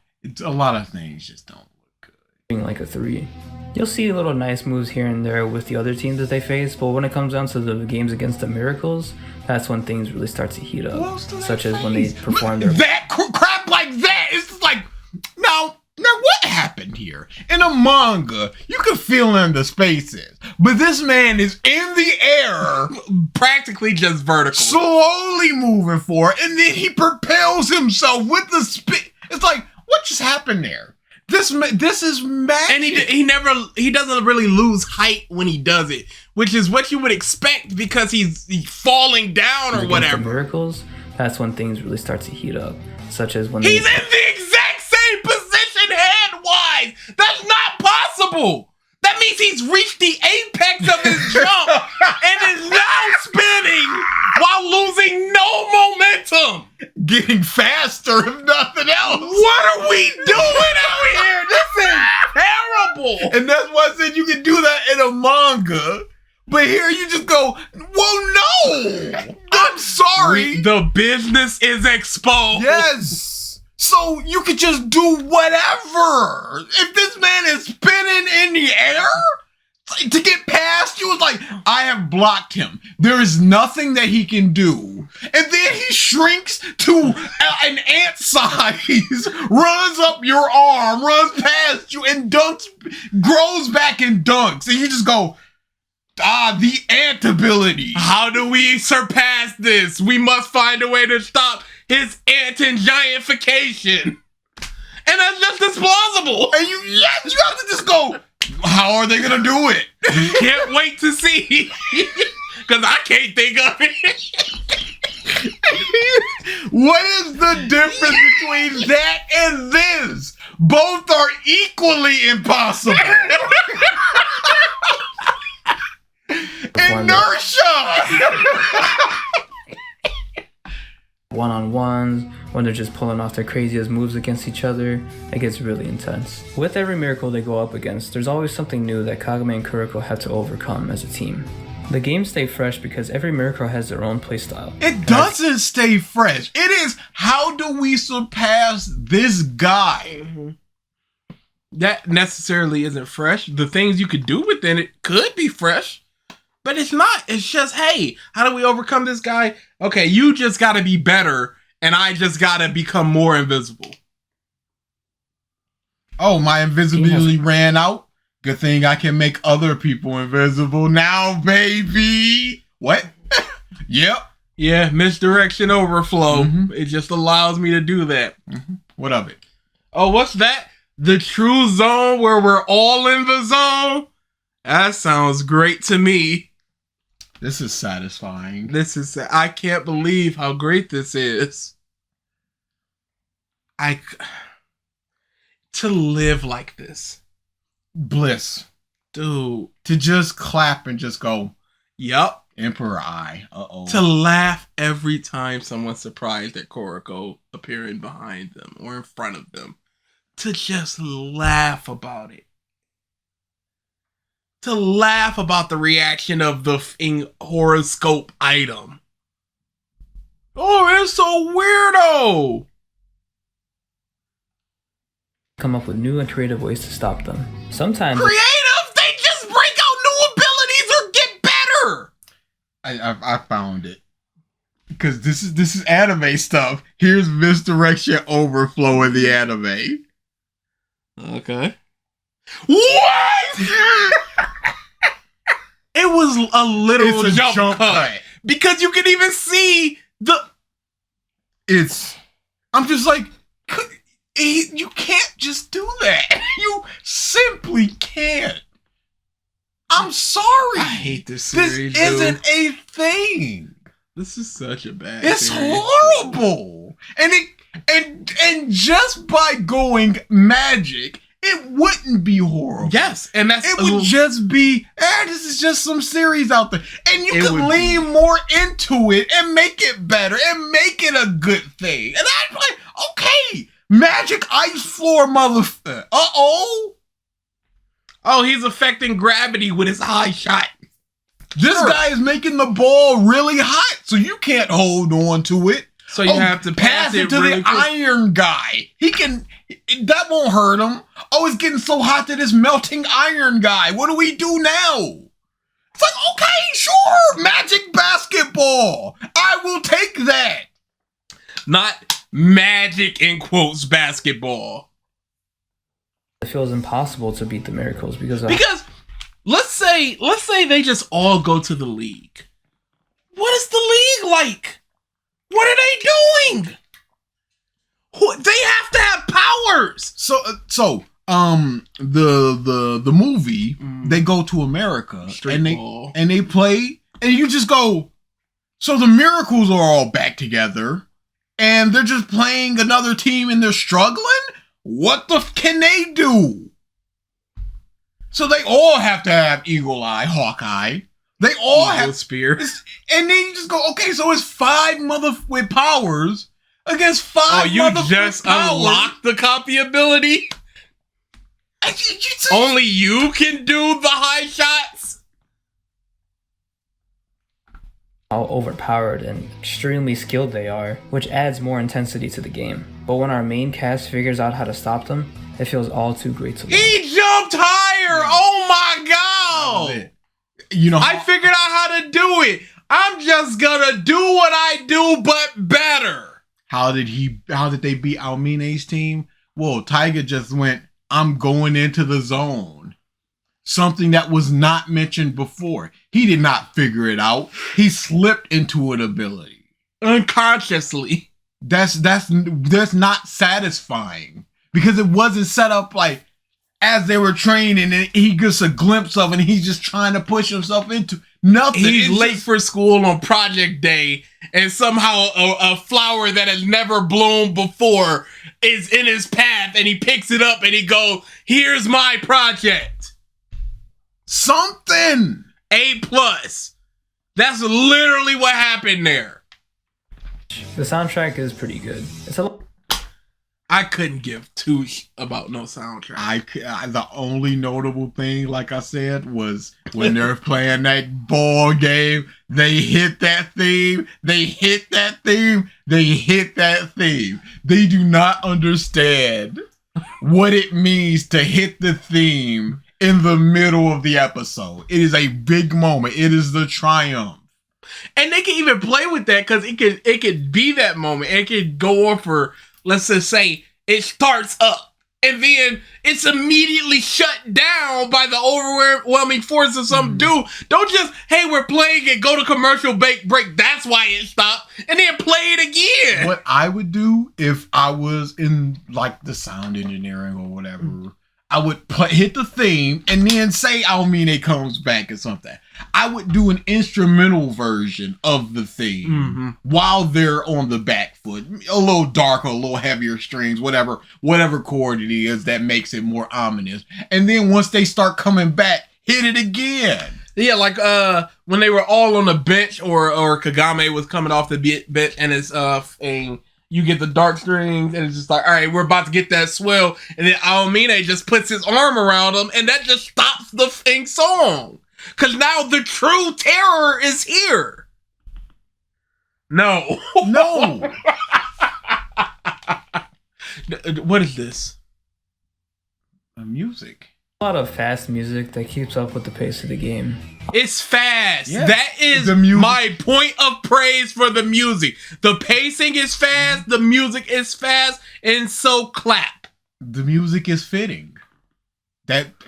A lot of things just don't look good. like a 3. You'll see little nice moves here and there with the other teams that they face, but when it comes down to the games against the Miracles, that's when things really start to heat up. Such as when they perform their... That crap like that, it's just like, now what happened here? In a manga, you can feel in the spaces, but this man is in the air, practically just vertical, slowly moving forward, and then he propels himself with the spin. It's like, what just happened there? This is magic. And he doesn't really lose height when he does it, which is what you would expect because he's falling down or whatever. The Miracles, that's when things really start to heat up, such as when he's in the exact same position head-wise. That's not possible. That means he's reached the apex of his jump and is now spinning while losing no momentum. Getting faster, if nothing else. What are we doing out here? This is terrible. And that's why I said you can do that in a manga. But here you just go, well, no. I'm sorry. The business is exposed. Yes. So you could just do whatever. If this man is spinning in the air to get past you, it's like, I have blocked him. There is nothing that he can do. And then he shrinks to an ant size, runs up your arm, runs past you, and grows back and dunks. And you just go, the ant ability. How do we surpass this? We must find a way to stop his ant and giantification. And that's just as plausible. And you have to just go, how are they going to do it? Can't wait to see. Because I can't think of it. What is the difference between that and this? Both are equally impossible. Inertia! One-on-ones, when they're just pulling off their craziest moves against each other, it gets really intense. With every miracle they go up against, there's always something new that Kagome and Kuroko have to overcome as a team. The games stay fresh because every miracle has their own playstyle. It doesn't stay fresh. It is, how do we surpass this guy? Mm-hmm. That necessarily isn't fresh. The things you could do within it could be fresh, but it's not. It's just, hey, how do we overcome this guy? Okay, you just got to be better, and I just got to become more invisible. Oh, my invisibility ran out? Good thing I can make other people invisible now, baby. What? Yep. Yeah, misdirection overflow. Mm-hmm. It just allows me to do that. Mm-hmm. What of it? Oh, what's that? The true zone where we're all in the zone? That sounds great to me. This is satisfying. I can't believe how great this is. To live like this. Bliss. Dude. To just clap and just go, yup. Emperor Eye. Uh-oh. To laugh every time someone's surprised at Kuroko appearing behind them or in front of them. To just laugh about it. To laugh about the reaction of the horoscope item. Oh, it's so weirdo. Come up with new and creative ways to stop them. Sometimes creative? They just break out new abilities or get better. I found it. Because this is anime stuff. Here's misdirection overflow in the anime. Okay. What? It was a literal jump cut. Because you can even see I'm just like, you can't just do that. You simply can't. I'm sorry. I hate this series. This isn't a thing. This is such a bad It's series. horrible. And just by going magic, it wouldn't be horrible. Yes, and it would just be, this is just some series out there. And you could lean more into it and make it better and make it a good thing. And I'm like, okay, magic ice floor motherfucker. Uh-oh. Oh, he's affecting gravity with his high shot. This guy is making the ball really hot, so you can't hold on to it. So you have to pass it to really the quick. iron guy. That won't hurt him. Oh, it's getting so hot that it's melting iron guy. What do we do now? It's like, okay, sure, magic basketball. I will take that. Not magic in quotes basketball. It feels impossible to beat the Miracles because let's say they just all go to the league. What is the league like? What are they doing? They have to have powers. So the movie, they go to America and they play, and you just go, so the Miracles are all back together and they're just playing another team and they're struggling? What the can they do? So they all have to have Eagle Eye, Hawkeye. They all have Spear. And then you just go, okay, so it's 5 mother with powers against 5 Oh, you just unlocked the copy ability? Only you can do the high shots? how overpowered and extremely skilled they are, which adds more intensity to the game. But when our main cast figures out how to stop them, it feels all too great to watch. He jumped higher! Oh my god! You know, I figured out how to do it. I'm just gonna do what I do, but better. How did they beat Almine's team? Well, Tiger just went, I'm going into the zone. Something that was not mentioned before. He did not figure it out. He slipped into an ability. Unconsciously. That's not satisfying. Because it wasn't set up like as they were training and he gets a glimpse of it and he's just trying to push himself into nothing. He's late for school on project day and somehow a flower that has never bloomed before is in his path and he picks it up and he goes, here's my project. Something. A+. That's literally what happened there. The soundtrack is pretty good. I couldn't give two about no soundtrack. The only notable thing, like I said, was when they're playing that ball game, they hit that theme, they hit that theme, they hit that theme. They do not understand what it means to hit the theme in the middle of the episode. It is a big moment. It is the triumph. And they can even play with that because it could be that moment. It could go on for, let's just say, it starts up and then it's immediately shut down by the overwhelming force of some dude. Don't just, hey, we're playing it, go to commercial break. That's why it stopped, and then play it again. What I would do if I was in like the sound engineering or whatever, I would hit the theme and then say Almine comes back or something. I would do an instrumental version of the theme while they're on the back foot. A little darker, a little heavier strings, whatever chord it is that makes it more ominous. And then once they start coming back, hit it again. Yeah, like when they were all on the bench or Kagame was coming off the bench and it's and you get the dark strings, and it's just like, all right, we're about to get that swell. And then Almine just puts his arm around him, and that just stops the song. Because now the true terror is here. No. No. What is this? Music. A lot of fast music that keeps up with the pace of the game. It's fast. Yeah. That is my point of praise for the music. The pacing is fast. The music is fast. And so clap. The music is fitting.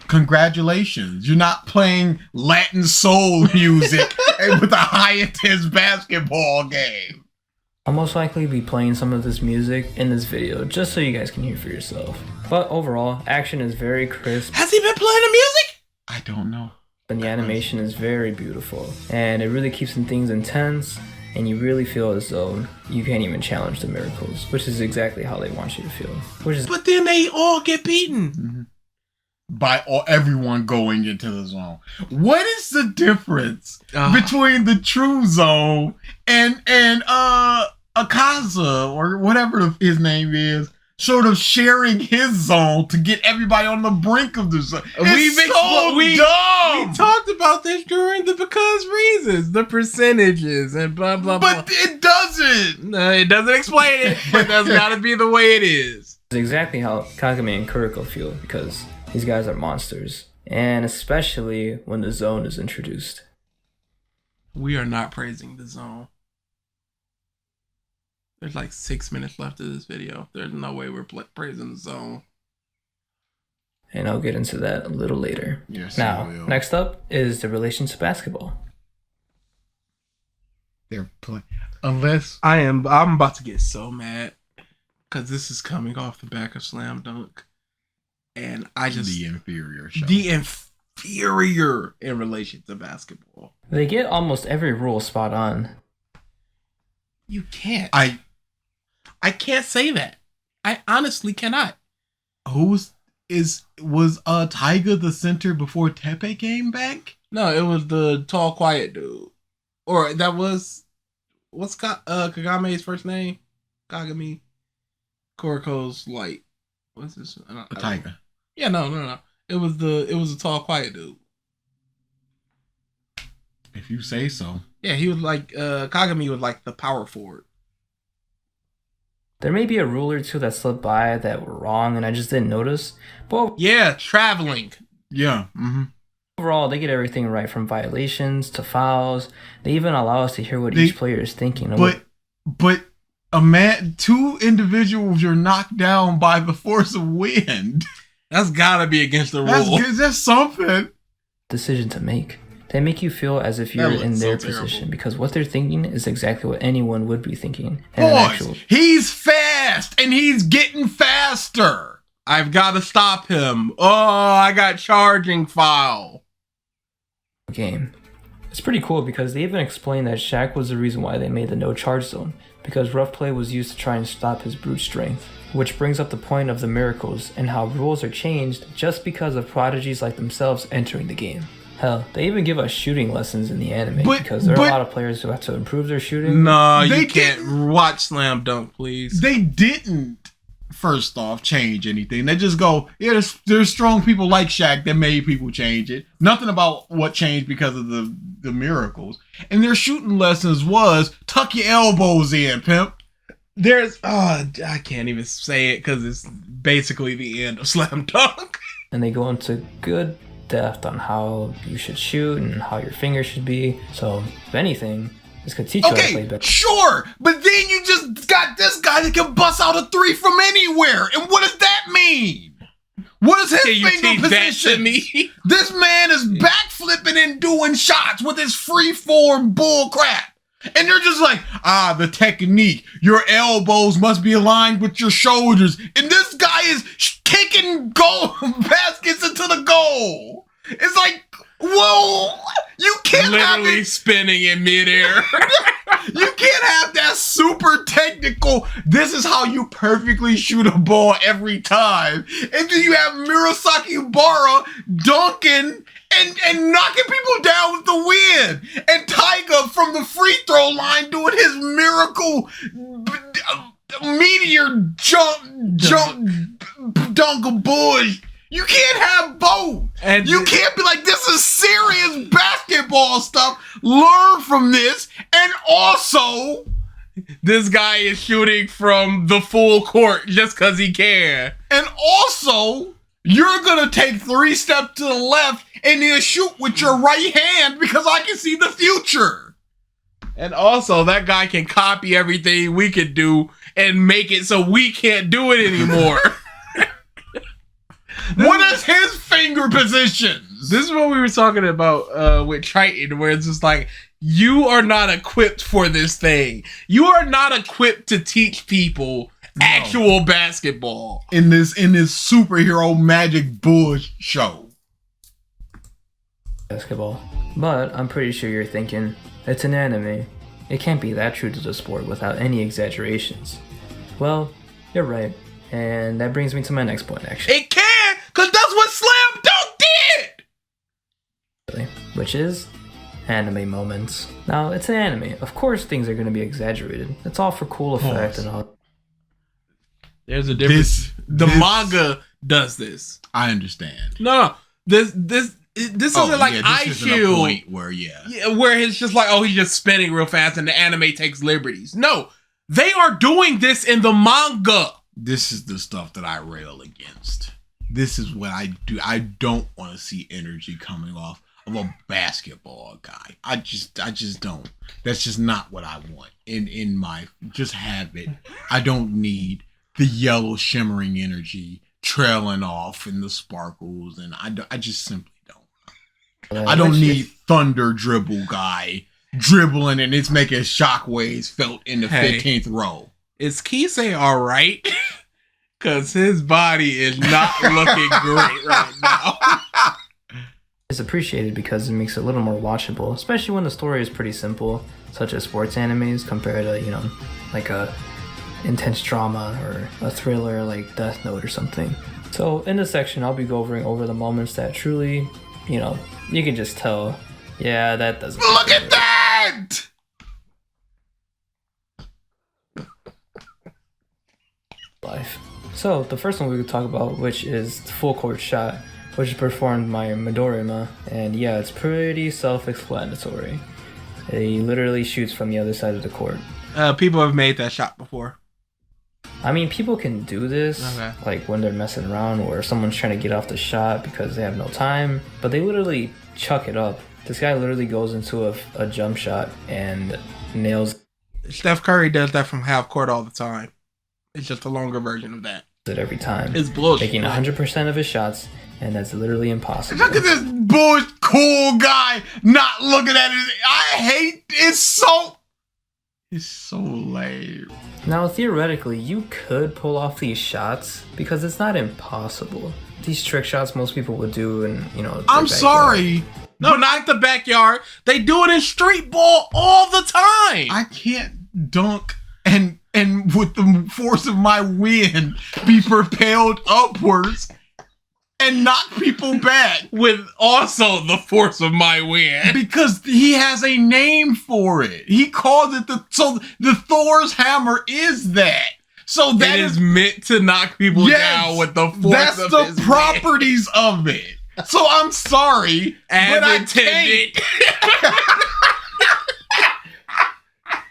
Congratulations. You're not playing Latin soul music with a high intense basketball game. I'll most likely be playing some of this music in this video just so you guys can hear for yourself. But overall, action is very crisp. Has he been playing the music? I don't know. And the animation is very beautiful. And it really keeps things intense. And you really feel as though you can't even challenge the Miracles, which is exactly how they want you to feel. But then they all get beaten. By everyone going into the zone. What is the difference between the true zone and Akaza or whatever his name is, sort of sharing his zone to get everybody on the brink of the zone? We talked about this during the because reasons, the percentages and blah blah blah. But it doesn't. No, it doesn't explain it. But that's got to be the way it is. It's exactly how Kagami and Kuroko feel because these guys are monsters. And especially when the zone is introduced. We are not praising the zone. There's like 6 minutes left of this video. There's no way we're praising the zone. And I'll get into that a little later. Yes, now, next up is the relation to basketball. They're playing. Unless I'm about to get so mad because this is coming off the back of Slam Dunk, and I just the inferior show. The inferior in relation to basketball. They get almost every rule spot on. You can't. I can't say that. I honestly cannot. Was Taiga the center before Tepe came back? No, it was the tall, quiet dude. Or that was what's Kagame's first name? Kagami. Kuroko's like what's this? Taiga. Yeah, no. It was the tall, quiet dude. If you say so. Yeah, he was like Kagami was like the power forward. There may be a rule or two that slipped by that were wrong and I just didn't notice. But yeah, traveling. Yeah. Overall, they get everything right from violations to fouls. They even allow us to hear what each player is thinking. But two individuals are knocked down by the force of wind. That's gotta be against the rule. That's something. Decision to make. They make you feel as if you're in their position because what they're thinking is exactly what anyone would be thinking. Boys, he's fast and he's getting faster. I've got to stop him. Oh, I got charging foul. Game. It's pretty cool because they even explain that Shaq was the reason why they made the no charge zone because rough play was used to try and stop his brute strength, which brings up the point of the miracles and how rules are changed just because of prodigies like themselves entering the game. Hell, they even give us shooting lessons in the anime because there are a lot of players who have to improve their shooting. No, you can't watch Slam Dunk, please. They didn't, first off, change anything. They just go, yeah, there's strong people like Shaq that made people change it. Nothing about what changed because of the miracles. And their shooting lessons was, tuck your elbows in, pimp. I can't even say it because it's basically the end of Slam Dunk. And they go into good depth on how you should shoot and how your fingers should be. So, if anything, this could teach you how to play better. Sure, but then you just got this guy that can bust out a three from anywhere. And what does that mean? What is his finger position? This man is backflipping and doing shots with his free-form bull crap. And they're just like, the technique. Your elbows must be aligned with your shoulders. And this guy is kicking goal baskets into the goal. It's like, whoa, you can't literally spinning in midair. You can't have that super technical, this is how you perfectly shoot a ball every time. And then you have Murasaki Bara dunking and knocking people down with the wind. And Taiga from the free throw line doing his miracle meteor dunk bush. You can't have both. And you can't be like, this is serious basketball stuff. Learn from this. And also, this guy is shooting from the full court just because he can. And also, you're going to take 3 steps to the left and then shoot with your right hand because I can see the future. And also, that guy can copy everything we could do and make it so we can't do it anymore. What is his finger positions? This is what we were talking about with Triton, where it's just like, you are not equipped for this thing. You are not equipped to teach people actual basketball. In this superhero magic bull show. Basketball. But I'm pretty sure you're thinking, it's an anime. It can't be that true to the sport without any exaggerations. Well, you're right. And that brings me to my next point, actually. It can, because that's what Slam Dunk did! Which is anime moments. Now, it's an anime. Of course things are going to be exaggerated. It's all for cool effect and all. There's a difference. The manga does this. I understand. No. This isn't like Ice Shield. Point where, where it's just like, he's just spinning real fast and the anime takes liberties. No. They are doing this in the manga. This is the stuff that I rail against. This is what I do. I don't want to see energy coming off of a basketball guy. I just don't. That's just not what I want in my. Just have it. I don't need the yellow shimmering energy trailing off in the sparkles, and I just simply don't. I don't need thunder dribble guy dribbling and it's making shockwaves felt in the 15th row. Is Kisei all right? Because his body is not looking great right now. It's appreciated because it makes it a little more watchable, especially when the story is pretty simple, such as sports animes compared to, like a intense drama or a thriller like Death Note or something. So in this section, I'll be going over the moments that truly, you can just tell, yeah, that doesn't look at that! Life. So the first one we could talk about, which is the full court shot, which is performed by Midorima, and yeah, it's pretty self-explanatory. He literally shoots from the other side of the court. People have made that shot before. I mean, people can do this, like when they're messing around or someone's trying to get off the shot because they have no time, but they literally chuck it up. This guy literally goes into a jump shot and nails Steph Curry does that from half court all the time. It's just a longer version of that. it every time. It's bullshit. Making 100% of his shots, and that's literally impossible. Look at this bullshit cool guy not looking at it. I hate it's so lame. Now, theoretically, you could pull off these shots because it's not impossible. These trick shots most people would do in, I'm sorry. No, not the backyard. They do it in street ball all the time. I can't dunk and with the force of my wind be propelled upwards and knock people back. With also the force of my wind. Because he has a name for it. He calls it the Thor's hammer is that. So that is meant to knock people down with the force of his That's the properties of it. So I'm sorry, but I can't.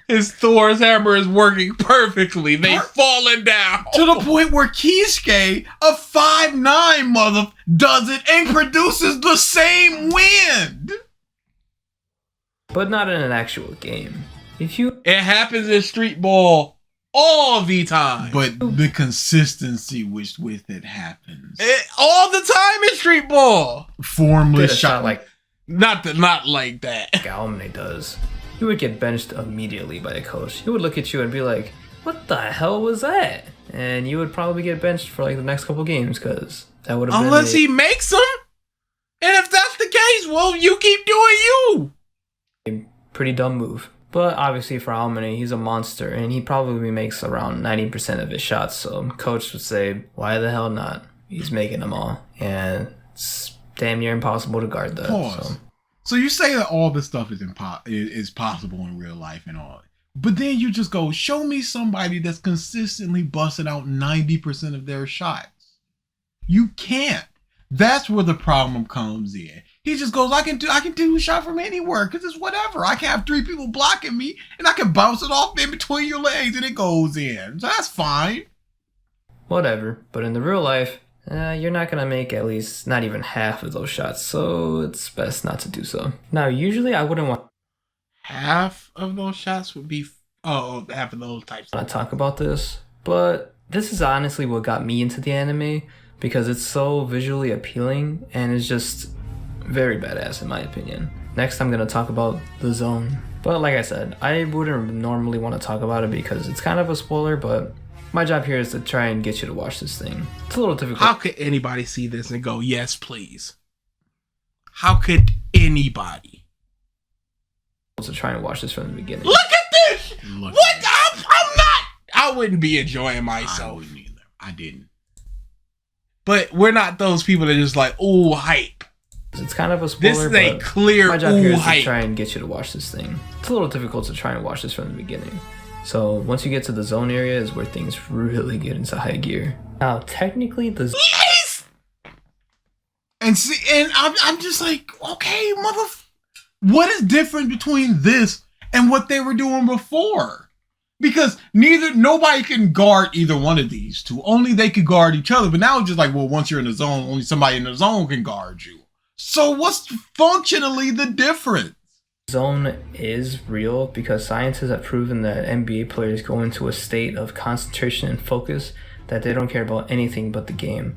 His Thor's hammer is working perfectly. They've fallen down. To the point where Kisuke, a 5'9" mother, does it and produces the same wind. But not in an actual game. It happens in street ball all the time. But the consistency with it happens. All the time in street ball. Formless shot like not like that. Galmane does. You would get benched immediately by the coach. He would look at you and be like, what the hell was that? And you would probably get benched for like the next couple games because that would have been unless he makes them. And if that's the case, well, you keep doing you. A pretty dumb move. But obviously for Almane, he's a monster and he probably makes around 90% of his shots. So coach would say, why the hell not? He's making them all. And it's damn near impossible to guard that. Pause. So you say that all this stuff is possible in real life and all. But then you just go, show me somebody that's consistently busting out 90% of their shots. You can't. That's where the problem comes in. He just goes, I can do a shot from anywhere because it's whatever. I can have 3 people blocking me and I can bounce it off in between your legs and it goes in. So that's fine. Whatever. But in the real life, you're not going to make at least not even half of those shots. So it's best not to do so. Now, usually I wouldn't want half of those shots would be half of those types. I talk about this, but this is honestly what got me into the anime because it's so visually appealing and it's just very badass in my opinion. Next, I'm going to talk about The Zone. But like I said, I wouldn't normally want to talk about it because it's kind of a spoiler, but my job here is to try and get you to watch this thing. It's a little difficult. How could anybody see this and go, yes, please? How could anybody? To try and watch this from the beginning. Look at this! I'm not! I wouldn't be enjoying myself. I wouldn't either. I didn't. But we're not those people that are just like, ooh, hype. It's kind of a spoiler, this is a clear my job here is hype. to try and get you to watch this thing. It's a little difficult to try and watch this from the beginning. So once you get to the zone area is where things really get into high gear. Now, technically, the yes! And I'm just like, okay, what is different between this and what they were doing before? Because nobody can guard either one of these two. Only they could guard each other. But now it's just like, well, once you're in the zone, only somebody in the zone can guard you. So what's functionally the difference? Zone is real because scientists have proven that NBA players go into a state of concentration and focus that they don't care about anything but the game.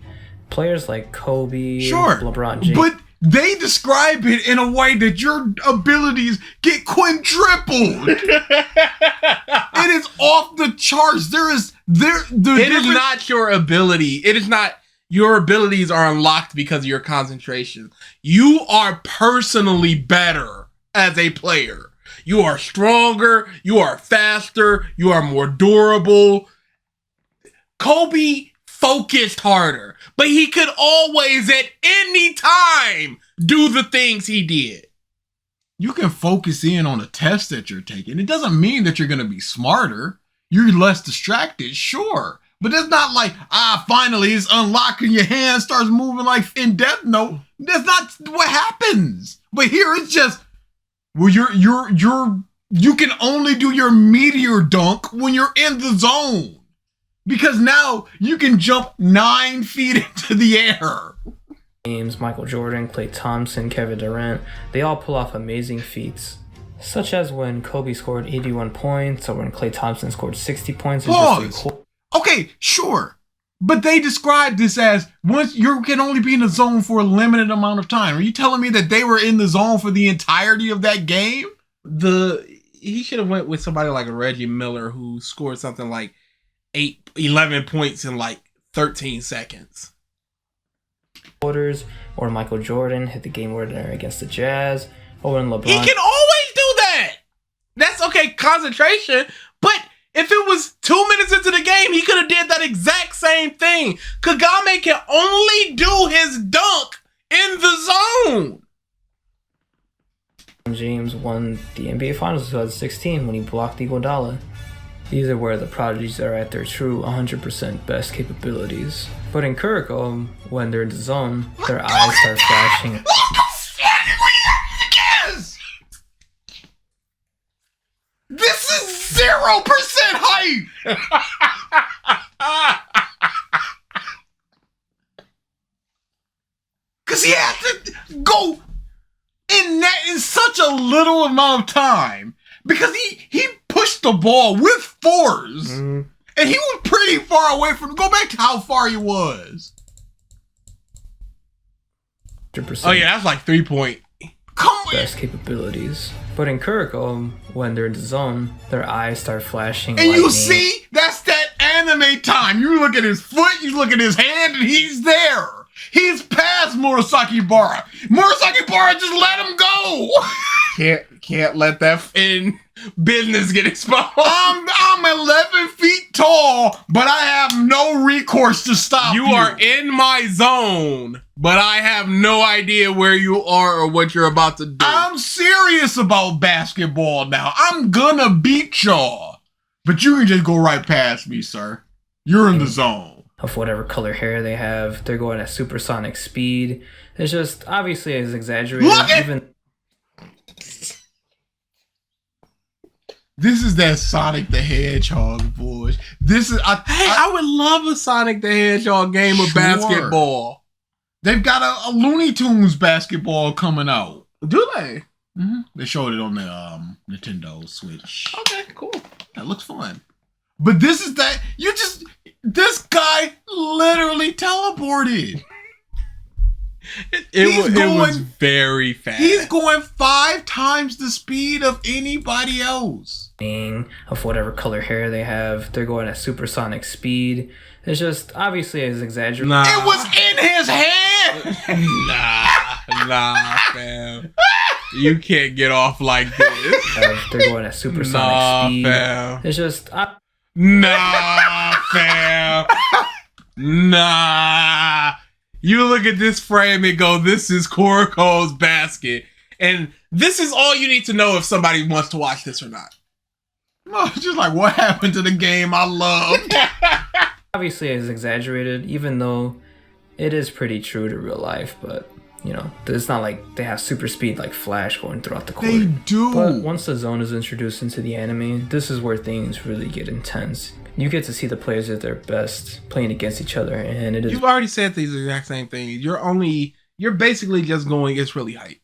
Players like Kobe, Sure, LeBron James. but they describe it in a way that your abilities get quadrupled. It is off the charts. It is not your ability. It is not your abilities are unlocked because of your concentration. You are personally better as a player. You are stronger. You are faster. You are more durable. Kobe focused harder, but he could always at any time do the things he did. You can focus in on a test that you're taking. It doesn't mean that you're going to be smarter. You're less distracted, sure. But it's not like, finally it's unlocking, your hand starts moving like in Death Note. That's not what happens. But here it's just, well, you can only do your meteor dunk when you're in the zone. Because now you can jump 9 feet into the air. James, Michael Jordan, Klay Thompson, Kevin Durant, they all pull off amazing feats. Such as when Kobe scored 81 points or when Klay Thompson scored 60 points. Pause. Okay, sure. But they described this as once you can only be in the zone for a limited amount of time. Are you telling me that they were in the zone for the entirety of that game? He should have went with somebody like Reggie Miller who scored something like 11 points in like 13 seconds. Quarters, or Michael Jordan hit the game winner against the Jazz, or when LeBron. He can always do that. That's okay, concentration. But if it was 2 minutes into the game, he could have did that exact same thing. Kagame can only do his dunk in the zone. James won the NBA Finals in 2016 when he blocked Iguodala. These are where the prodigies are at their true 100% best capabilities. But in Kuroko, when they're in the zone, their eyes start flashing. This is 0% hype! Because he had to go in such a little amount of time. Because he pushed the ball with force. Mm. And he was pretty far away from... Go back to how far he was. 100%. Oh yeah, that's like 3-point. Come on. Best capabilities. But in Kuroko, when they're in the zone, their eyes start flashing. And lightning. you see, that's that anime time. You look at his foot, you look at his hand, and he's there. He's past Murasaki Bara. Murasaki Bara just let him go. Can't let that in business get exposed. I'm 11 feet tall, but I have no recourse to stop you. You are in my zone, but I have no idea where you are or what you're about to do. I'm serious about basketball now. I'm gonna beat y'all. But you can just go right past me, sir. You're in the zone. Of whatever color hair they have, they're going at supersonic speed. It's just, obviously, it's exaggerated. This is that Sonic the Hedgehog boys. I would love a Sonic the Hedgehog game of basketball. They've got a Looney Tunes basketball coming out. Do they? Mm-hmm. They showed it on the Nintendo Switch. Okay, cool. That looks fun. But this guy literally teleported. It was very fast. He's going 5 times the speed of anybody else. Of whatever color hair they have, they're going at supersonic speed. It's just, obviously, it's exaggerated. Nah. It was in his hand! Nah, fam. You can't get off like this. They're going at supersonic speed. Fam. It's just... Nah, fam. Nah. You look at this frame and go, this is Kuroko's basket. And this is all you need to know if somebody wants to watch this or not. No, it's just like, what happened to the game I loved? Obviously, it's exaggerated, even though it is pretty true to real life, but You know, it's not like they have super speed like Flash going throughout the court. They do. But once the zone is introduced into the anime, this is where things really get intense. You get to see the players at their best playing against each other, and it is. You've already said these exact same things. You're basically just going, it's really hype.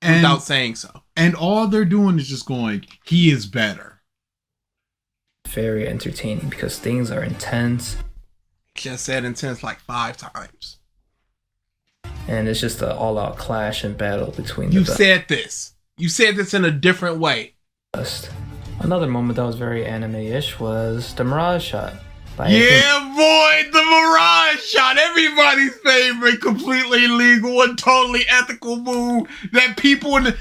Without saying so. And all they're doing is just going, he is better. Very entertaining because things are intense. Just said intense like 5 times. And it's just an all-out clash and battle between You said this. You said this in a different way. best. Another moment that was very anime-ish was the Mirage shot. Yeah, boy, the Mirage shot. Everybody's favorite, completely legal and totally ethical move that people in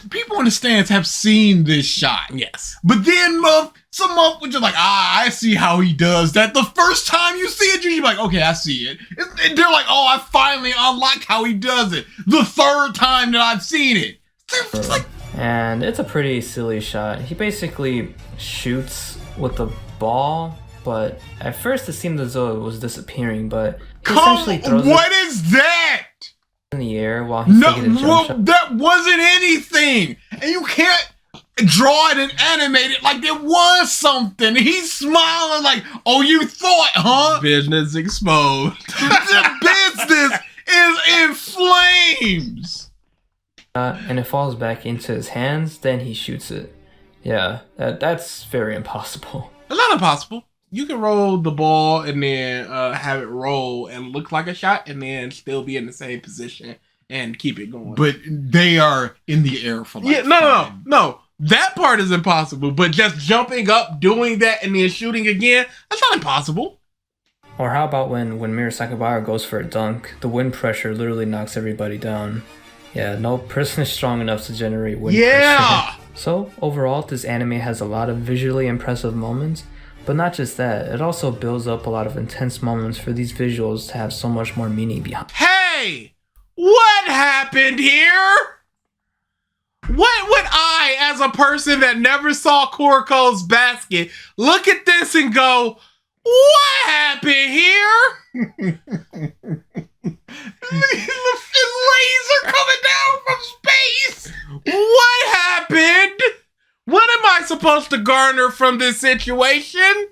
people in the stands have seen this shot. Yes. But then some of which are like, I see how he does that. The first time you see it, you're like, okay, I see it. And they're like, oh, I finally unlocked how he does it. The third time that I've seen it. It's like, and it's a pretty silly shot. He basically shoots with the ball, but at first it seemed as though it was disappearing, but he essentially throws what it is that? in the air while he's taking a jump shot. That wasn't anything. And you can't draw it and animate it like it was something. He's smiling like, oh, you thought, huh? Business exposed. The business is in flames. And it falls back into his hands, then he shoots it. Yeah, that's very impossible. It's not impossible. You can roll the ball and then have it roll and look like a shot and then still be in the same position and keep it going. But they are in the air for like no. That part is impossible. But just jumping up, doing that, and then shooting again, that's not impossible. Or how about when Mira Sakabara goes for a dunk, the wind pressure literally knocks everybody down. Yeah, no person is strong enough to generate wind pressure. So, overall, this anime has a lot of visually impressive moments, but not just that, it also builds up a lot of intense moments for these visuals to have so much more meaning behind. Hey! What happened here? What would I, as a person that never saw Kuroko's basket, look at this and go, what happened here? Laser coming down from space. What happened? What am I supposed to garner from this situation?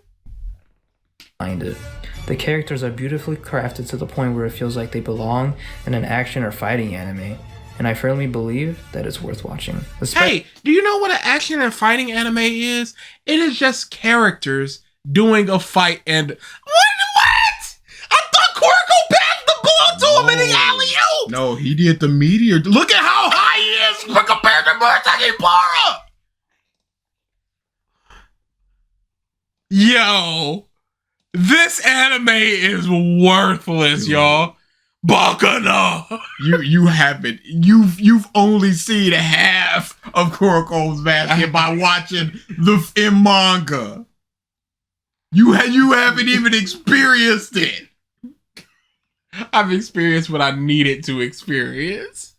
Behind it. The characters are beautifully crafted to the point where it feels like they belong in an action or fighting anime, and I firmly believe that it's worth watching. Hey, do you know what an action and fighting anime is? It is just characters doing a fight and... What? I thought Kuroko passed the ball to him in the alley-oop! No, he did the meteor. Look at how high he is compared to Murasaki Bara! Yo, this anime is worthless, y'all. Bakana. You haven't. You've only seen half of Kuroko's basket by watching in manga. You haven't even experienced it. I've experienced what I needed to experience.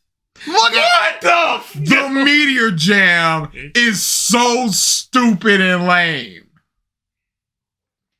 Look at the meteor jam is so stupid and lame.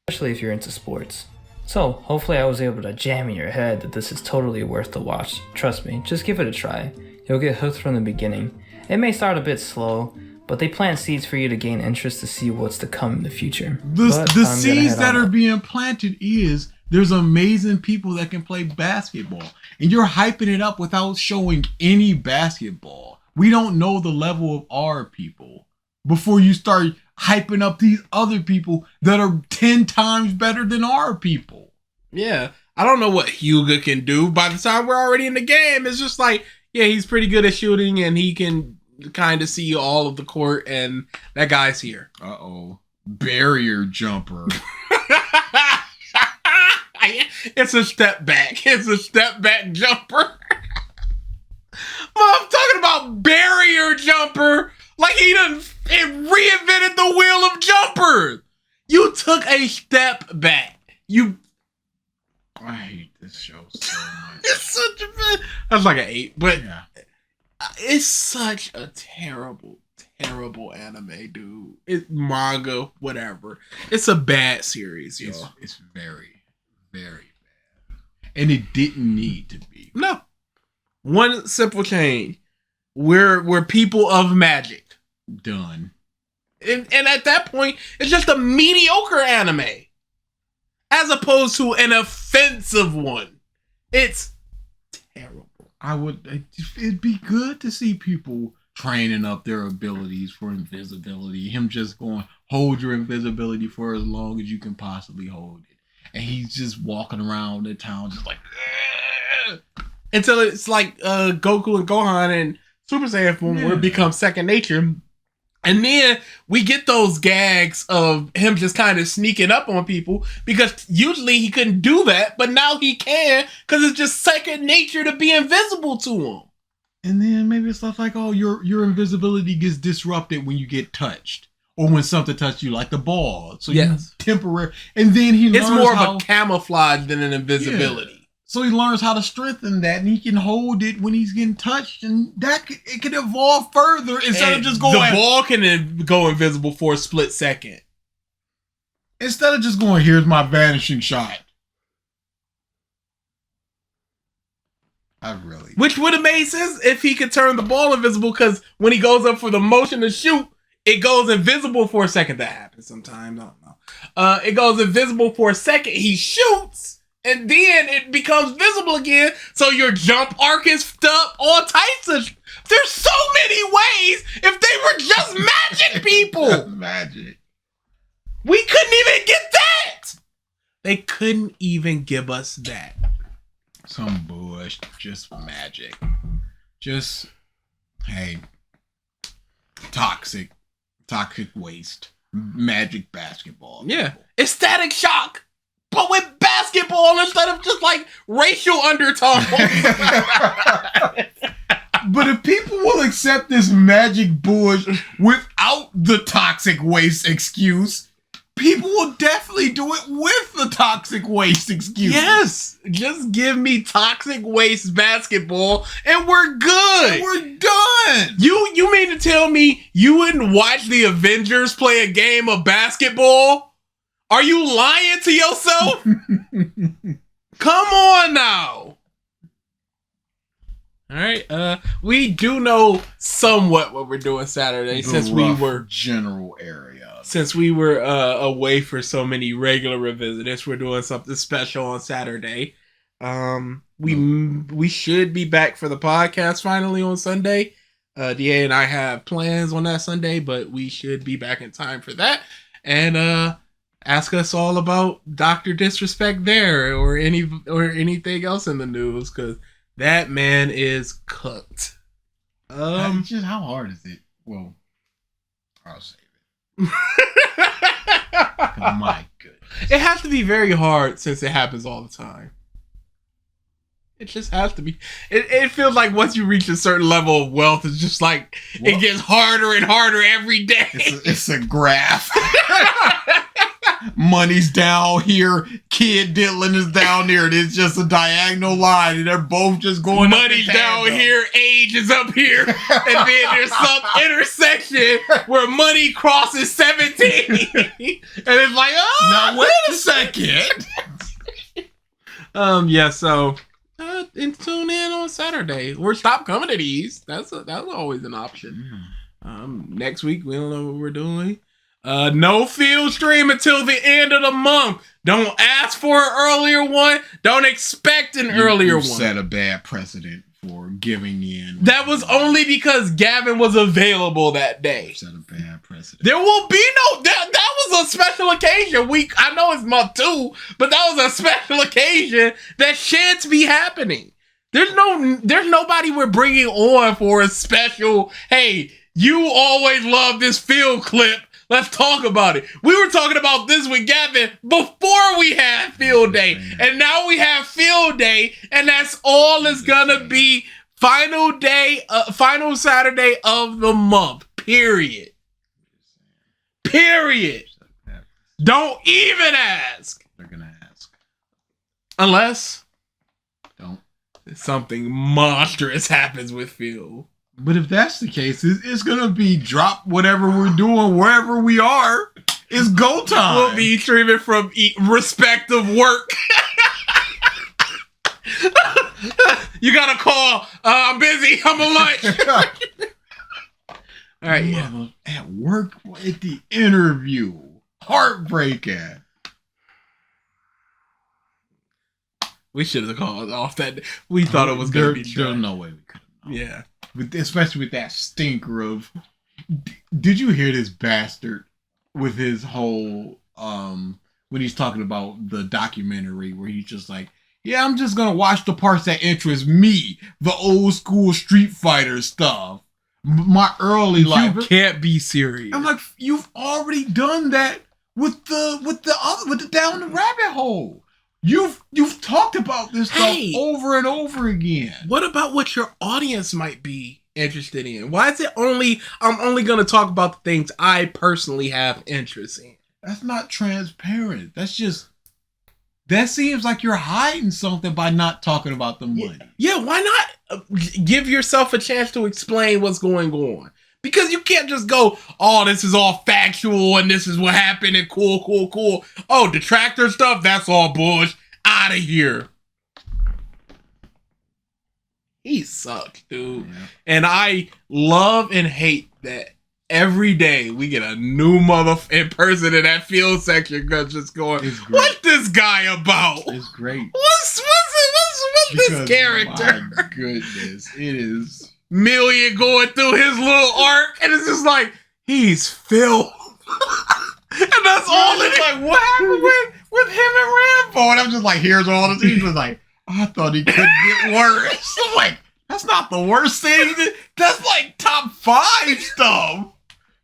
Especially if you're into sports. So, hopefully I was able to jam in your head that this is totally worth the watch. Trust me, just give it a try. You'll get hooked from the beginning. It may start a bit slow, but they plant seeds for you to gain interest to see what's to come in the future. The seeds that are being planted is there's amazing people that can play basketball. And you're hyping it up without showing any basketball. We don't know the level of our people before you start hyping up these other people that are 10 times better than our people. Yeah, I don't know what Hyuga can do. By the time we're already in the game, it's just like, yeah, he's pretty good at shooting and he can kind of see all of the court and that guy's here. Uh-oh. Barrier jumper. It's a step back. It's a step back jumper. I'm talking about barrier jumper. Like he done reinvented the wheel of jumpers. You took a step back. I hate this show so much. It's such a... That's like an 8, but yeah. It's such a terrible anime, dude. It's manga, whatever. It's a bad series, y'all. It's very, very bad. And it didn't need to be. No. One simple change. We're people of magic. Done. And at that point, it's just a mediocre anime. As opposed to an offensive one. It's terrible. It'd be good to see people training up their abilities for invisibility. Him just going, hold your invisibility for as long as you can possibly hold it. And he's just walking around the town just like, ugh! Until it's like Goku and Gohan and Super Saiyan form where it becomes second nature. And then we get those gags of him just kind of sneaking up on people because usually he couldn't do that, but now he can because it's just second nature to be invisible to him. And then maybe it's stuff like, oh, your invisibility gets disrupted when you get touched. Or when something touched you, like the ball. So you temporary. And then he learns it's more of a camouflage than an invisibility. Yeah. So he learns how to strengthen that, and he can hold it when he's getting touched, and it can evolve further instead of just going. The ball can go invisible for a split second. Instead of just going, here's my vanishing shot. Which would have made sense if he could turn the ball invisible, because when he goes up for the motion to shoot, it goes invisible for a second. That happens sometimes. I don't know. It goes invisible for a second. He shoots, and then it becomes visible again. So your jump arc is up. All types of. There's so many ways. If they were just magic people, magic. We couldn't even get that. They couldn't even give us that. Some bush, just magic. Just, hey, toxic waste, magic basketball. Yeah, it's Static Shock, but with basketball instead of just like racial undertones. But if people will accept this magic bush without the toxic waste excuse, people will definitely do it with the toxic waste excuse. Yes, just give me toxic waste basketball and we're good. And we're done. You mean to tell me you wouldn't watch the Avengers play a game of basketball? Are you lying to yourself? Come on now. All right, we do know somewhat what we're doing Saturday since we were general area. Since we were away for so many regular revisitors, we're doing something special on Saturday. We should be back for the podcast finally on Sunday. DA and I have plans on that Sunday, but we should be back in time for that. And ask us all about Dr. Disrespect there or anything else in the news, because that man is cooked. Just how hard is it? Well, I'll save it. My goodness. It has to be very hard since it happens all the time. It just has to be. It feels like once you reach a certain level of wealth, it's just like it gets harder and harder every day. It's a graph. Money's down here, kid diddling is down there. It's just a diagonal line, and they're both just going. Money's down here, age is up here, and then there's some intersection where money crosses 17, and it's like, oh, now wait a second. Yeah. So, and tune in on Saturday, or stop coming to these. That's always an option. Next week we don't know what we're doing. No field stream until the end of the month. Don't ask for an earlier one. Don't expect an earlier one. Set a bad precedent for giving in. That was only because Gavin was available that day. Set a bad precedent. There will be no. That was a special occasion. I know it's month 2, but that was a special occasion that shan't be happening. There's nobody we're bringing on for a special. Hey, you always love this field clip. Let's talk about it. We were talking about this with Gavin before we had field day. And now we have field day. And that's all it's gonna be. Final Saturday of the month. Period. Don't even ask. They're gonna ask. Unless don't. Something monstrous happens with field. But if that's the case, it's going to be drop whatever we're doing wherever we are. It's go time. We'll be streaming from respective work. You gotta call. I'm busy. I'm on lunch. All right, yeah. At work, at the interview. Heartbreaking. We should have called off that. We thought it was going to be true. There's no way we could have. Yeah. But especially with that stinker of... Did you hear this bastard with his whole... when he's talking about the documentary where he's just like, yeah, I'm just going to watch the parts that interest me. The old school Street Fighter stuff. My early life. You can't be serious. I'm like, you've already done that with the down the rabbit hole. You've talked about this stuff over and over again. What about what your audience might be interested in? Why is it I'm only going to talk about the things I personally have interest in? That's not transparent. That seems like you're hiding something by not talking about the money. Yeah, why not give yourself a chance to explain what's going on? Because you can't just go, oh, this is all factual and this is what happened and cool. Oh, detractor stuff, that's all bullshit. Out of here. He sucks, dude. Yeah. And I love and hate that every day we get a new person in that field section just going, what's this guy about? It's great. What's this character? My goodness. It is. Million going through his little arc, and it's just like, he's Phil. And that's all it is. Like, what happened with him and Rambo? And I'm just like, here's all the things. Was like, I thought he could get worse. I'm like, that's not the worst thing. That's like top 5 stuff.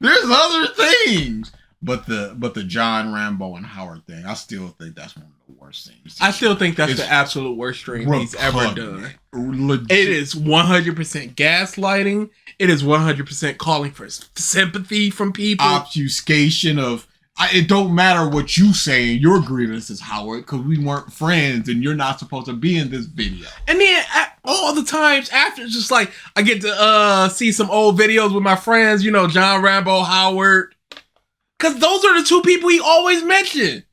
There's other things. But the John Rambo and Howard thing, I still think that's one of the worst things. I still think that's the absolute worst stream he's ever done. Legit. It is 100% gaslighting. It is 100% calling for sympathy from people. Obfuscation of, it don't matter what you say, your grievances, Howard, because we weren't friends and you're not supposed to be in this video. And then all the times after, it's just like, I get to see some old videos with my friends, John Rambo, Howard. Because those are the 2 people he always mentioned.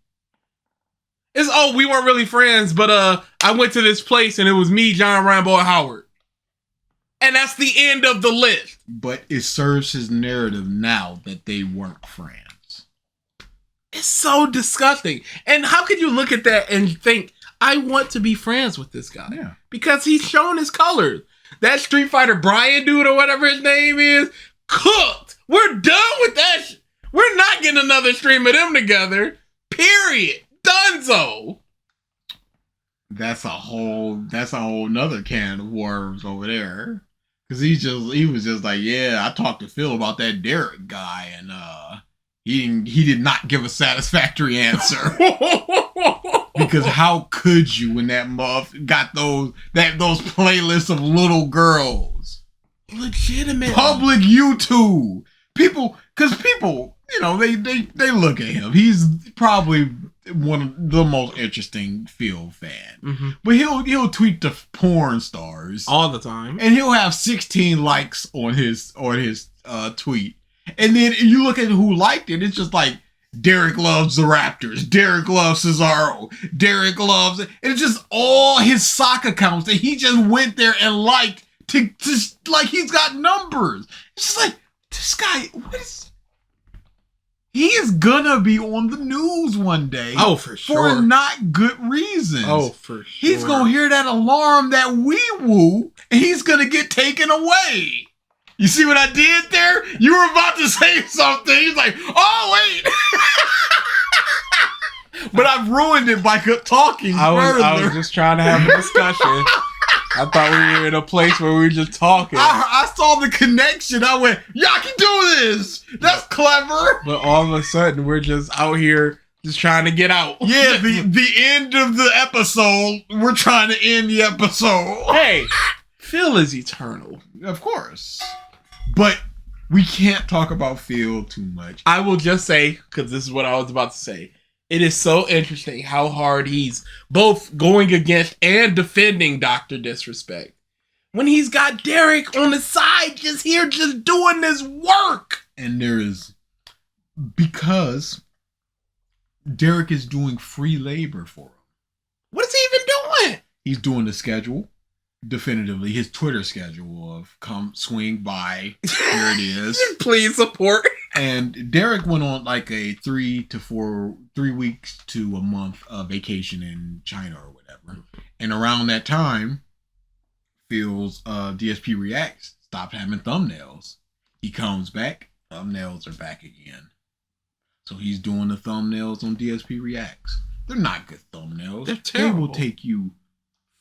It's, we weren't really friends, but I went to this place and it was me, John Rambo, and Howard. And that's the end of the list. But it serves his narrative now that they weren't friends. It's so disgusting. And how could you look at that and think, I want to be friends with this guy? Yeah. Because he's shown his colors. That Street Fighter Brian dude or whatever his name is, cooked. We're done with that shit. We're not getting another stream of them together. Period. Dunzo. That's a whole nother can of worms over there. Cause he was just like, yeah, I talked to Phil about that Derek guy, and he did not give a satisfactory answer. Because how could you when that muff got those playlists of little girls? Legitimate. Public YouTube. People, they look at him. He's probably one of the most interesting Phil fan. Mm-hmm. But he'll tweet the porn stars all the time, and he'll have 16 likes on his tweet. And then you look at who liked it. It's just like Derek loves the Raptors. Derek loves Cesaro. Derek loves it. And it's just all his sock accounts that he just went there and liked to like he's got numbers. It's just like, this guy, he is gonna be on the news one day. Oh, for sure. For not good reasons. Oh, for sure. He's gonna hear that alarm, that wee-woo, and he's gonna get taken away. You see what I did there? You were about to say something. He's like, oh, wait. But I've ruined it by talking further. I was just trying to have a discussion. I thought we were in a place where we were just talking. I saw the connection. I went, y'all can do this. That's clever. But all of a sudden, we're just out here just trying to get out. Yeah, the end of the episode, we're trying to end the episode. Hey, Phil is eternal. Of course. But we can't talk about Phil too much. I will just say, because this is what I was about to say, it is so interesting how hard he's both going against and defending Dr. Disrespect. When he's got Derek on the side, just here, just doing this work. And because Derek is doing free labor for him. What is he even doing? He's doing the schedule. definitively his Twitter schedule of come swing by. Here it is. Please support. And Derek went on like a 3 weeks to a month vacation in China or whatever. And around that time, Phil's DSP Reacts stopped having thumbnails. He comes back, thumbnails are back again. So he's doing the thumbnails on DSP Reacts. They're not good thumbnails. They're terrible. They will take you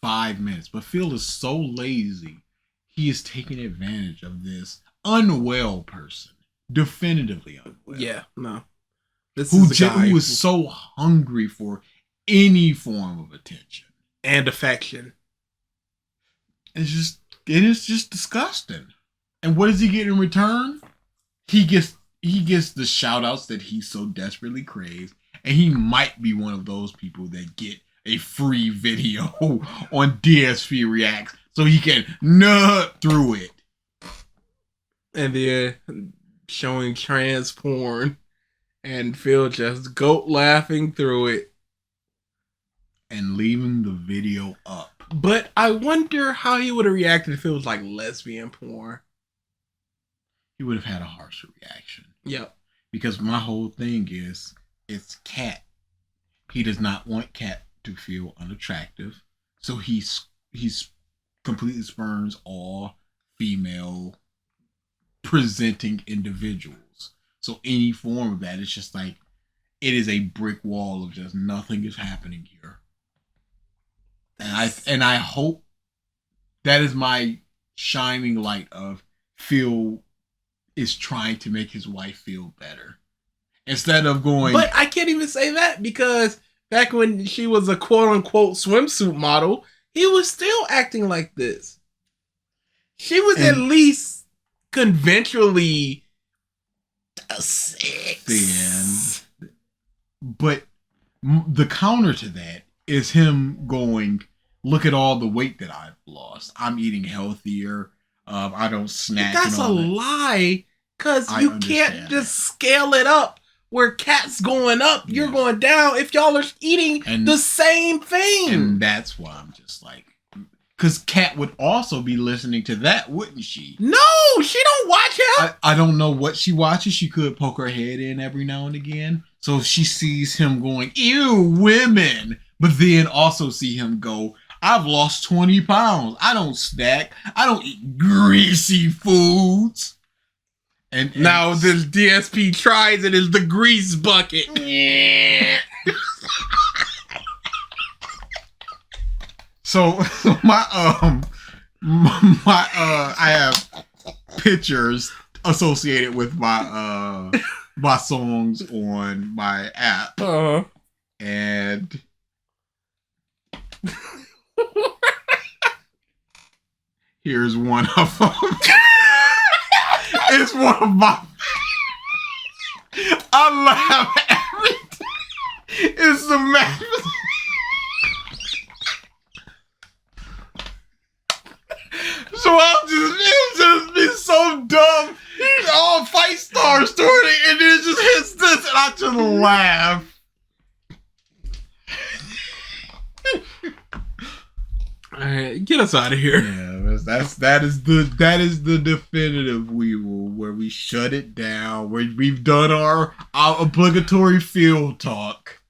5 minutes. But Phil is so lazy. He is taking advantage of this unwell person. Definitively unwell. Yeah, no. This Who is a guy was so hungry for any form of attention and affection. It is just disgusting. And what does he get in return? He gets the shout outs that he so desperately craves. And he might be one of those people that get a free video on DSP Reacts so he can nut through it. And then showing trans porn and Phil just goat laughing through it. And leaving the video up. But I wonder how he would have reacted if it was like lesbian porn. He would have had a harsher reaction. Yep. Because my whole thing is, it's Cat. He does not want Cat to feel unattractive. So he's completely spurns all female presenting individuals. So any form of that, it's just like, it is a brick wall of just nothing is happening here. And I hope that is my shining light of Phil is trying to make his wife feel better. Instead of going... But I can't even say that because back when she was a quote-unquote swimsuit model, he was still acting like this. She was at least conventionally thin. But the counter to that is him going, look at all the weight that I've lost. I'm eating healthier. I don't snack. That's a lie. Because you can't just scale it up. Where Cat's going up, you're going down if y'all are eating the same thing. And that's why I'm just like, because Cat would also be listening to that, wouldn't she? No, she don't watch him. I don't know what she watches. She could poke her head in every now and again. So if she sees him going, ew, women, but then also see him go, I've lost 20 pounds. I don't snack. I don't eat greasy foods. And now this DSP tries it is the grease bucket. So I have pictures associated with my my songs on my app. And here's one of them. It's one of my... I laugh every day. It's the man. So it'll just be so dumb. All fight stars doing it, and it just hits this, and I just laugh. All right, get us out of here. Yeah, that is the definitive Weevil, where we shut it down, where we've done our obligatory field talk.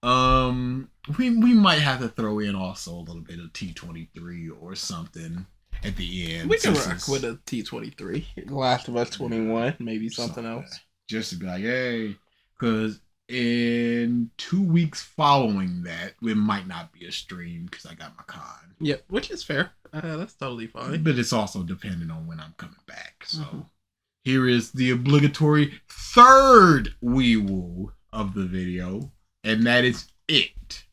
We might have to throw in also a little bit of T23 or something at the end. We can rock with a T23, Last of Us 21, maybe something else, just to be like, hey, because in 2 weeks following that, it might not be a stream because I got my con. Yep, which is fair. That's totally fine. But it's also dependent on when I'm coming back. So here is the obligatory third wee woo of the video, and that is it.